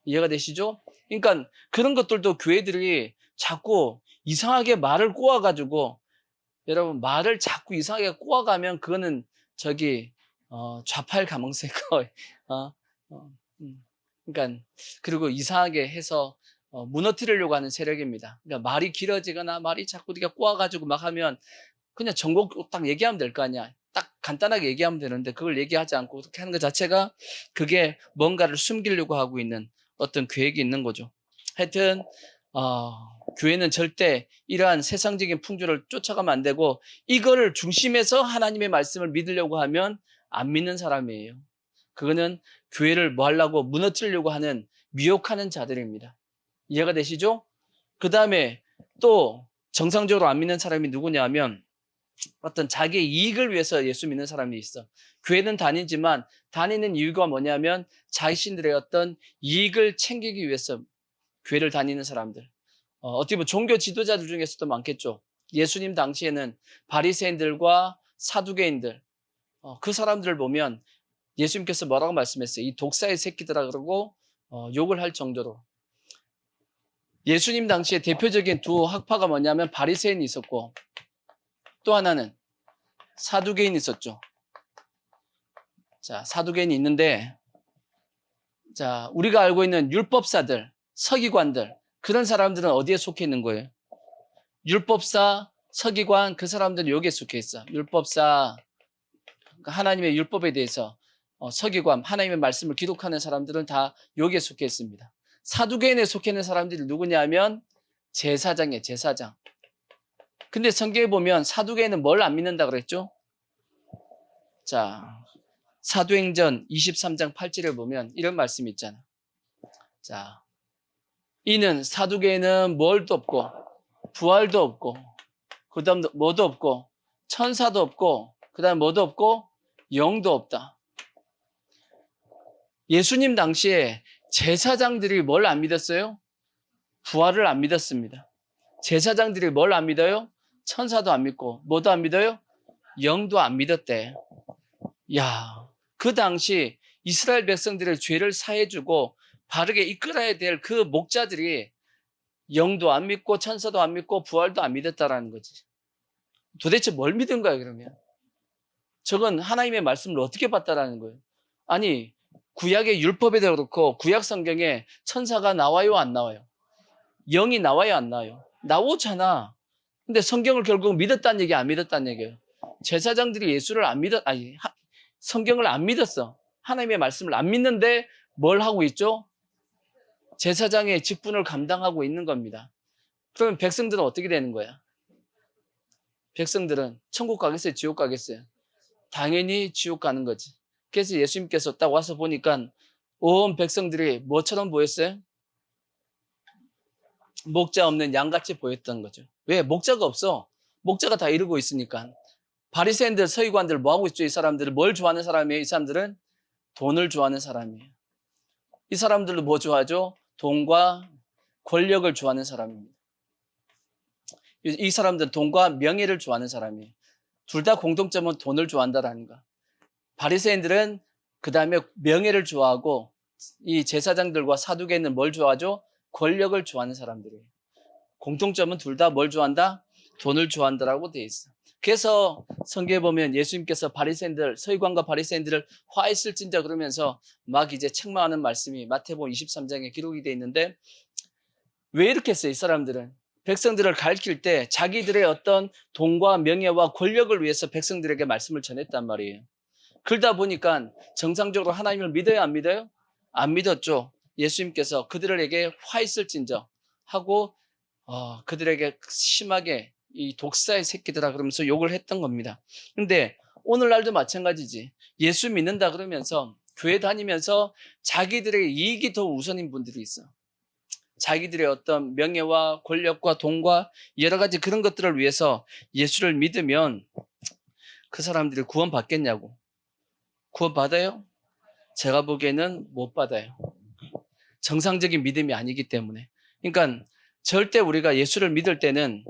이해가 되시죠? 그러니까 그런 것들도 교회들이 자꾸 이상하게 말을 꼬아가지고 여러분 말을 자꾸 이상하게 꼬아가면 그거는 좌파일 가능성이 커요. 그러니까 그리고 이상하게 해서 무너뜨리려고 하는 세력입니다. 그러니까 말이 길어지거나 말이 자꾸 네가 꼬아가지고 막 하면 그냥 전곡 딱 얘기하면 될 거 아니야. 딱 간단하게 얘기하면 되는데 그걸 얘기하지 않고 그렇게 하는 것 자체가 그게 뭔가를 숨기려고 하고 있는 어떤 계획이 있는 거죠. 하여튼 교회는 절대 이러한 세상적인 풍조를 쫓아가면 안 되고 이거를 중심에서 하나님의 말씀을 믿으려고 하면 안 믿는 사람이에요. 그거는 교회를 뭐 하려고 무너뜨리려고 하는 미혹하는 자들입니다. 이해가 되시죠? 그 다음에 또 정상적으로 안 믿는 사람이 누구냐 하면 어떤 자기의 이익을 위해서 예수 믿는 사람이 있어. 교회는 다니지만 다니는 이유가 뭐냐면 자신들의 어떤 이익을 챙기기 위해서 교회를 다니는 사람들. 어떻게 보면 종교 지도자들 중에서도 많겠죠. 예수님 당시에는 바리새인들과 사두개인들, 그 사람들을 보면 예수님께서 뭐라고 말씀했어요? 이 독사의 새끼들아 그러고 욕을 할 정도로. 예수님 당시에 대표적인 두 학파가 뭐냐면 바리새인이 있었고 또 하나는 사두개인이 있었죠. 자, 사두개인이 있는데 자, 우리가 알고 있는 율법사들, 서기관들 그런 사람들은 어디에 속해 있는 거예요? 율법사, 서기관 그 사람들은 여기에 속해 있어. 율법사, 하나님의 율법에 대해서 서기관, 하나님의 말씀을 기록하는 사람들은 다 여기에 속해 있습니다. 사두개인에 속해 있는 사람들이 누구냐면 제사장이에요. 제사장. 근데 성경에 보면 사두개인은 뭘 안 믿는다 그랬죠? 자, 사도행전 23장 8절에 보면 이런 말씀이 있잖아. 자, 이는 사두개인은 뭘도 없고 부활도 없고 그 다음 뭐도 없고 천사도 없고 그 다음 뭐도 없고 영도 없다. 예수님 당시에 제사장들이 뭘 안 믿었어요? 부활을 안 믿었습니다. 제사장들이 뭘 안 믿어요? 천사도 안 믿고 뭐도 안 믿어요? 영도 안 믿었대. 야, 그 당시 이스라엘 백성들의 죄를 사해주고 바르게 이끌어야 될 그 목자들이 영도 안 믿고 천사도 안 믿고 부활도 안 믿었다라는 거지. 도대체 뭘 믿은 거야 그러면? 저건 하나님의 말씀을 어떻게 봤다라는 거예요? 아니 구약의 율법에도 그렇고 구약 성경에 천사가 나와요 안 나와요? 영이 나와야 안 나와요? 나오잖아. 근데 성경을 결국 믿었다는 얘기, 안 믿었다는 얘기예요. 제사장들이 예수를 안 성경을 안 믿었어. 하나님의 말씀을 안 믿는데 뭘 하고 있죠? 제사장의 직분을 감당하고 있는 겁니다. 그러면 백성들은 어떻게 되는 거야? 백성들은 천국 가겠어요? 지옥 가겠어요? 당연히 지옥 가는 거지. 그래서 예수님께서 딱 와서 보니까 온 백성들이 뭐처럼 보였어요? 목자 없는 양같이 보였던 거죠. 왜? 목자가 없어. 목자가 다 이루고 있으니까. 바리새인들, 서기관들 뭐 하고 있죠? 이 사람들은 뭘 좋아하는 사람이에요? 이 사람들은 돈을 좋아하는 사람이에요. 이 사람들도 뭐 좋아하죠? 돈과 권력을 좋아하는 사람입니다. 이 사람들은 돈과 명예를 좋아하는 사람이에요. 둘 다 공통점은 돈을 좋아한다라는 거. 바리새인들은 그 다음에 명예를 좋아하고, 이 제사장들과 사두개는 뭘 좋아하죠? 권력을 좋아하는 사람들이에요. 공통점은 둘 다 뭘 좋아한다? 돈을 좋아한다라고 되어 있어. 그래서 성경에 보면 예수님께서 바리새인들, 서기관과 바리새인들을 화했을진저 그러면서 막 이제 책망하는 말씀이 마태복음 23장에 기록이 되어 있는데, 왜 이렇게 했어요? 이 사람들은 백성들을 가르칠 때 자기들의 어떤 돈과 명예와 권력을 위해서 백성들에게 말씀을 전했단 말이에요. 그러다 보니까 정상적으로 하나님을 믿어요, 안 믿어요? 안 믿었죠. 예수님께서 그들에게 화있을진저 하고 그들에게 심하게 이 독사의 새끼들아 그러면서 욕을 했던 겁니다. 근데 오늘날도 마찬가지지. 예수 믿는다 그러면서 교회 다니면서 자기들의 이익이 더 우선인 분들이 있어. 자기들의 어떤 명예와 권력과 돈과 여러 가지 그런 것들을 위해서 예수를 믿으면 그 사람들이 구원 받겠냐고. 구원 받아요? 제가 보기에는 못 받아요. 정상적인 믿음이 아니기 때문에. 그러니까 절대 우리가 예수를 믿을 때는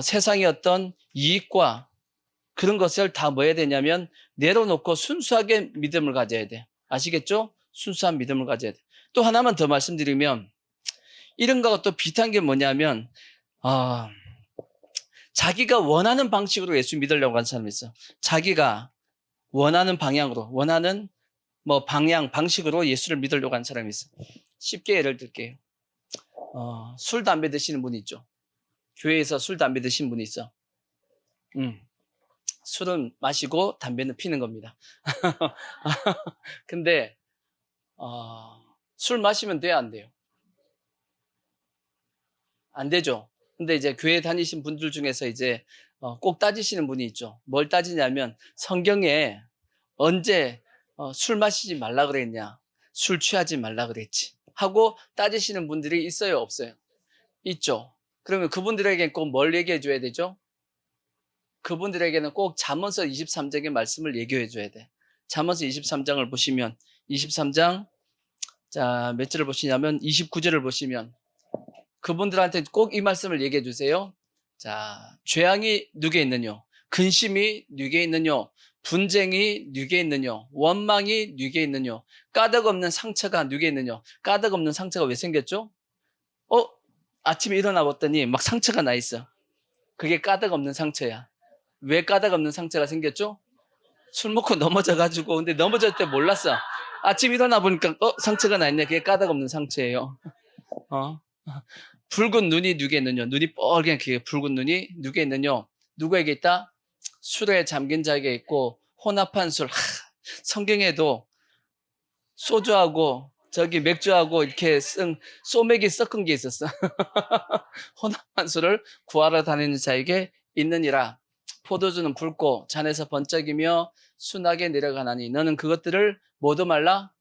세상의 어떤 이익과 그런 것을 다 뭐 해야 되냐면 내려놓고 순수하게 믿음을 가져야 돼. 아시겠죠? 순수한 믿음을 가져야 돼. 또 하나만 더 말씀드리면 이런 거가 또 비슷한 게 뭐냐면 자기가 원하는 방식으로 예수 믿으려고 하는 사람이 있어. 자기가 원하는 방향으로, 원하는 방식으로 예수를 믿으려고 하는 사람이 있어. 쉽게 예를 들게요. 술, 담배 드시는 분이 있죠. 교회에서 술, 담배 드시는 분이 있어. 술은 마시고 담배는 피는 겁니다. 근데 술 마시면 돼요, 안 돼요? 안 되죠. 근데 이제 교회 다니신 분들 중에서 이제 꼭 따지시는 분이 있죠. 뭘 따지냐면 성경에 언제 술 마시지 말라 그랬냐, 술 취하지 말라 그랬지 하고 따지시는 분들이 있어요, 없어요? 있죠. 그러면 그분들에게는 꼭 뭘 얘기해 줘야 되죠? 그분들에게는 꼭 잠언서 23장의 말씀을 얘기해 줘야 돼. 잠언서 23장을 보시면 23장 몇 절을 보시냐면 29절을 보시면 그분들한테 꼭 이 말씀을 얘기해 주세요. 죄악이 누구에 있느뇨? 근심이 누구에 있느뇨? 분쟁이 누구에 있느뇨? 원망이 누구에 있느뇨? 까닭 없는 상처가 누구에 있느뇨? 까닭 없는 상처가 왜 생겼죠? 아침에 일어나 봤더니 막 상처가 나 있어. 그게 까닭 없는 상처야. 왜 까닭 없는 상처가 생겼죠? 술 먹고 넘어져가지고, 근데 넘어질 때 몰랐어. 아침 일어나 보니까 상처가 나 있네. 그게 까닭 없는 상처예요. 붉은 눈이 누구에 있느뇨? 눈이 뻘게 그게 붉은 눈이 누구에 있느뇨? 누구에게 있다? 술에 잠긴 자에게 있고 혼합한 술. 성경에도 소주하고 저기 맥주하고 이렇게 소맥이 섞은 게 있었어. 혼합한 술을 구하러 다니는 자에게 있느니라. 포도주는 붉고 잔에서 번쩍이며 순하게 내려가나니 너는 그것들을 모두 말라?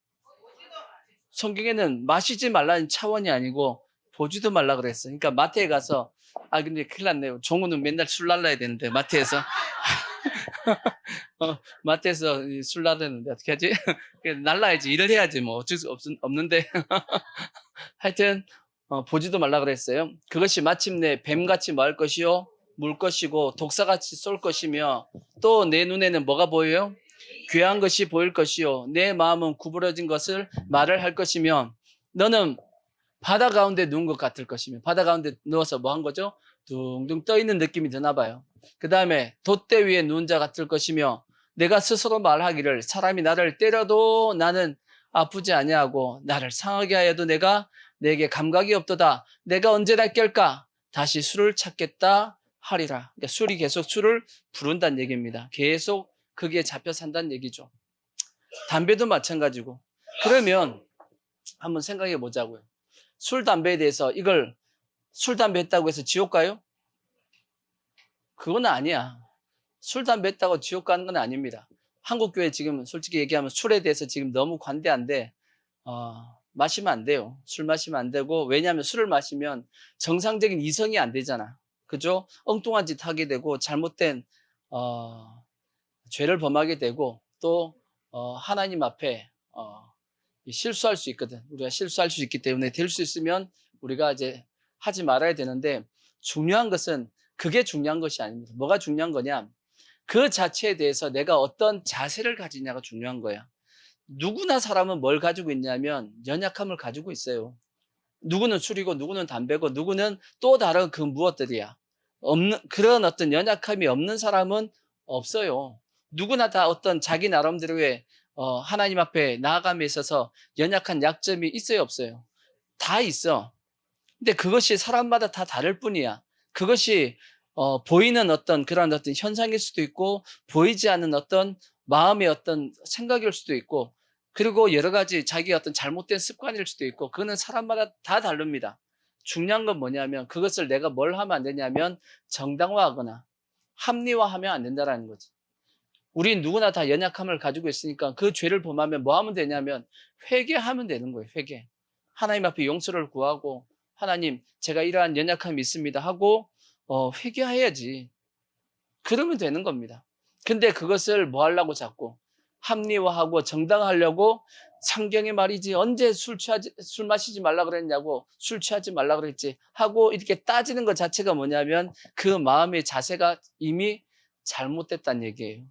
성경에는 마시지 말라는 차원이 아니고 보지도 말라 그랬어. 그러니까 마트에 가서 근데 큰일 났네요. 종우는 맨날 술 날라야 되는데 마트에서 마트에서 술 날랐는데 어떻게 하지? 날라야지. 일을 해야지. 뭐 어쩔 수 없는데 하여튼 보지도 말라 그랬어요. 그것이 마침내 뱀같이 마을 것이요 물 것이고 독사같이 쏠 것이며 또 내 눈에는 뭐가 보여요? 귀한 것이 보일 것이요 내 마음은 구부러진 것을 말을 할 것이며 너는 바다 가운데 누운 것 같을 것이며 바다 가운데 누워서 뭐 한 거죠? 둥둥 떠 있는 느낌이 드나 봐요. 그 다음에 돛대 위에 누운 자 같을 것이며 내가 스스로 말하기를 사람이 나를 때려도 나는 아프지 아니하고 나를 상하게 하여도 내가 내게 감각이 없도다. 내가 언제나 깰까? 다시 술을 찾겠다 하리라. 그러니까 술이 계속 술을 부른다는 얘기입니다. 계속 거기에 잡혀 산다는 얘기죠. 담배도 마찬가지고. 그러면 한번 생각해 보자고요. 술, 담배에 대해서 이걸 술, 담배 했다고 해서 지옥 가요? 그건 아니야. 술, 담배 했다고 지옥 가는 건 아닙니다. 한국교회 지금 솔직히 얘기하면 술에 대해서 지금 너무 관대한데 마시면 안 돼요. 술 마시면 안 되고, 왜냐하면 술을 마시면 정상적인 이성이 안 되잖아. 그죠? 엉뚱한 짓 하게 되고 잘못된 죄를 범하게 되고 또 하나님 앞에 실수할 수 있거든. 우리가 실수할 수 있기 때문에 될 수 있으면 우리가 이제 하지 말아야 되는데, 중요한 것은 그게 중요한 것이 아닙니다. 뭐가 중요한 거냐? 그 자체에 대해서 내가 어떤 자세를 가지냐가 중요한 거야. 누구나 사람은 뭘 가지고 있냐면 연약함을 가지고 있어요. 누구는 술이고 누구는 담배고 누구는 또 다른 그 무엇들이야. 없는 그런 어떤 연약함이 없는 사람은 없어요. 누구나 다 어떤 자기 나름대로의 하나님 앞에 나아감에 있어서 연약한 약점이 있어요, 없어요? 다 있어. 근데 그것이 사람마다 다 다를 뿐이야. 그것이 보이는 어떤 그런 어떤 현상일 수도 있고, 보이지 않는 어떤 마음의 어떤 생각일 수도 있고, 그리고 여러 가지 자기의 어떤 잘못된 습관일 수도 있고, 그거는 사람마다 다 다릅니다. 중요한 건 뭐냐면 그것을 내가 뭘 하면 안 되냐면 정당화하거나 합리화하면 안 된다라는 거지. 우린 누구나 다 연약함을 가지고 있으니까 그 죄를 범하면 뭐 하면 되냐면 회개하면 되는 거예요. 회개. 하나님 앞에 용서를 구하고, 하나님 제가 이러한 연약함이 있습니다 하고 회개해야지. 그러면 되는 겁니다. 근데 그것을 뭐 하려고 자꾸 합리화하고 정당화하려고, 성경에 말이지 언제 술 마시지 말라 그랬냐고, 술 취하지 말라 그랬지 하고 이렇게 따지는 것 자체가 뭐냐면 그 마음의 자세가 이미 잘못됐다는 얘기예요.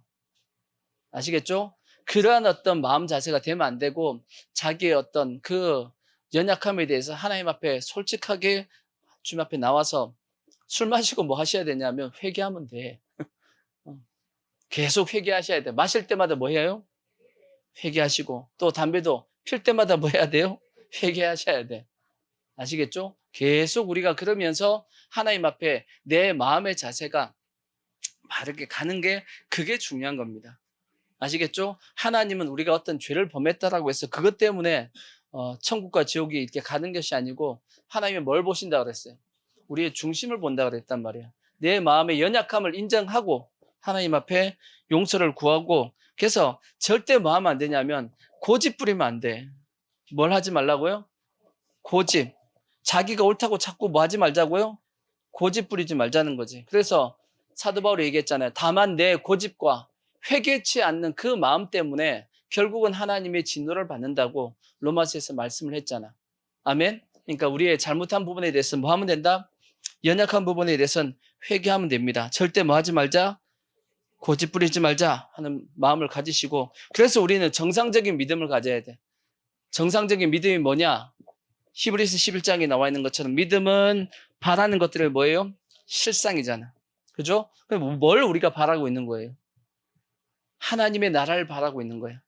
아시겠죠? 그러한 어떤 마음 자세가 되면 안 되고, 자기의 어떤 그 연약함에 대해서 하나님 앞에 솔직하게 주님 앞에 나와서, 술 마시고 뭐 하셔야 되냐면 회개하면 돼. 계속 회개하셔야 돼. 마실 때마다 뭐 해요? 회개하시고, 또 담배도 필 때마다 뭐 해야 돼요? 회개하셔야 돼. 아시겠죠? 계속 우리가 그러면서 하나님 앞에 내 마음의 자세가 바르게 가는 게, 그게 중요한 겁니다. 아시겠죠? 하나님은 우리가 어떤 죄를 범했다라고 해서 그것 때문에 천국과 지옥이 이렇게 가는 것이 아니고, 하나님은 뭘 보신다 그랬어요? 우리의 중심을 본다 그랬단 말이에요. 내 마음의 연약함을 인정하고 하나님 앞에 용서를 구하고, 그래서 절대 뭐 하면 안 되냐면 고집 부리면 안 돼. 뭘 하지 말라고요? 고집. 자기가 옳다고 자꾸 뭐 하지 말자고요? 고집 부리지 말자는 거지. 그래서 사도 바울이 얘기했잖아요. 다만 내 고집과 회개치 않는 그 마음 때문에 결국은 하나님의 진노를 받는다고 로마서에서 말씀을 했잖아. 아멘. 그러니까 우리의 잘못한 부분에 대해서 뭐 하면 된다? 연약한 부분에 대해서는 회개하면 됩니다. 절대 뭐 하지 말자? 고집 부리지 말자 하는 마음을 가지시고, 그래서 우리는 정상적인 믿음을 가져야 돼. 정상적인 믿음이 뭐냐? 히브리서 11장에 나와 있는 것처럼 믿음은 바라는 것들을 뭐예요? 실상이잖아. 그죠? 그럼 뭘 우리가 바라고 있는 거예요? 하나님의 나라를 바라고 있는 거예요.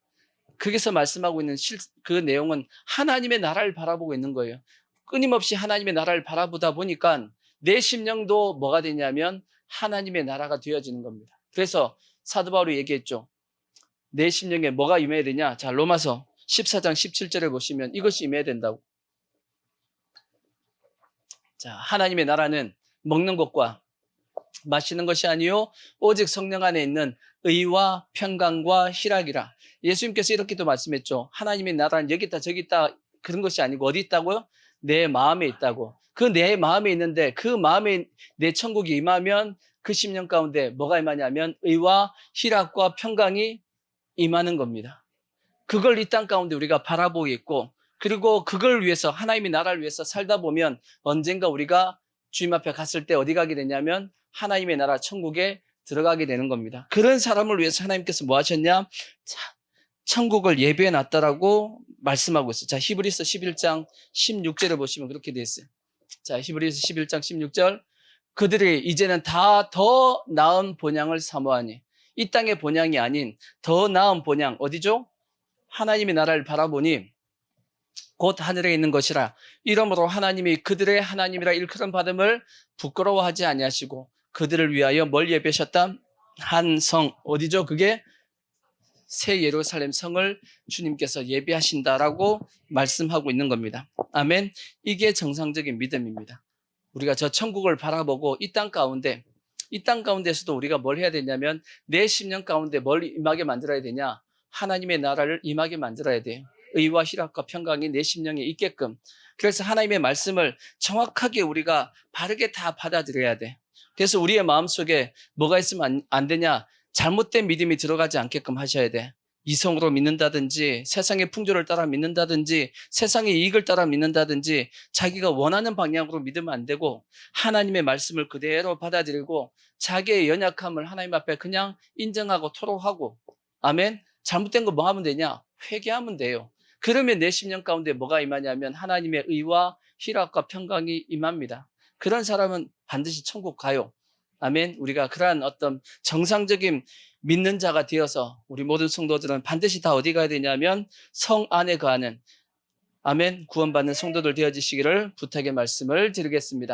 거기서 말씀하고 있는 그 내용은 하나님의 나라를 바라보고 있는 거예요. 끊임없이 하나님의 나라를 바라보다 보니까 내 심령도 뭐가 되냐면 하나님의 나라가 되어지는 겁니다. 그래서 사도 바울이 얘기했죠. 내 심령에 뭐가 임해야 되냐? 자, 로마서 14장 17절에 보시면 이것이 임해야 된다고. 자, 하나님의 나라는 먹는 것과 마시는 것이 아니요 오직 성령 안에 있는 의와 평강과 희락이라. 예수님께서 이렇게도 말씀했죠. 하나님의 나라는 여기 있다 저기 있다 그런 것이 아니고 어디 있다고요? 내 마음에 있다고. 그 내 마음에 있는데, 그 마음에 내 천국이 임하면 그 심령 가운데 뭐가 임하냐면 의와 희락과 평강이 임하는 겁니다. 그걸 이 땅 가운데 우리가 바라보고 있고, 그리고 그걸 위해서 하나님의 나라를 위해서 살다 보면 언젠가 우리가 주님 앞에 갔을 때 어디 가게 되냐면 하나님의 나라 천국에 들어가게 되는 겁니다. 그런 사람을 위해서 하나님께서 뭐 하셨냐? 천국을 예비해 놨다라고 말씀하고 있어요. 자, 히브리서 11장 16절을 보시면 그렇게 되어 있어요. 자, 히브리서 11장 16절. 그들이 이제는 다 더 나은 본향을 사모하니. 이 땅의 본향이 아닌 더 나은 본향, 어디죠? 하나님의 나라를 바라보니 곧 하늘에 있는 것이라. 이러므로 하나님이 그들의 하나님이라 일컬음 받음을 부끄러워하지 아니하시고 그들을 위하여 뭘 예배하셨다? 한 성. 어디죠? 그게 새 예루살렘 성을 주님께서 예배하신다라고 말씀하고 있는 겁니다. 아멘. 이게 정상적인 믿음입니다. 우리가 저 천국을 바라보고 이 땅 가운데에서도 우리가 뭘 해야 되냐면 내 심령 가운데 뭘 임하게 만들어야 되냐? 하나님의 나라를 임하게 만들어야 돼요. 의와 희락과 평강이 내 심령에 있게끔. 그래서 하나님의 말씀을 정확하게 우리가 바르게 다 받아들여야 돼. 그래서 우리의 마음속에 뭐가 있으면 안 되냐? 잘못된 믿음이 들어가지 않게끔 하셔야 돼. 이성으로 믿는다든지 세상의 풍조를 따라 믿는다든지 세상의 이익을 따라 믿는다든지 자기가 원하는 방향으로 믿으면 안 되고 하나님의 말씀을 그대로 받아들이고 자기의 연약함을 하나님 앞에 그냥 인정하고 토로하고 아멘. 잘못된 거 뭐 하면 되냐? 회개하면 돼요. 그러면 내 심령 가운데 뭐가 임하냐면 하나님의 의와 희락과 평강이 임합니다. 그런 사람은 반드시 천국 가요. 아멘. 우리가 그러한 어떤 정상적인 믿는 자가 되어서 우리 모든 성도들은 반드시 다 어디 가야 되냐면 성 안에 거하는 아멘 구원받는 성도들 되어지시기를 부탁의 말씀을 드리겠습니다.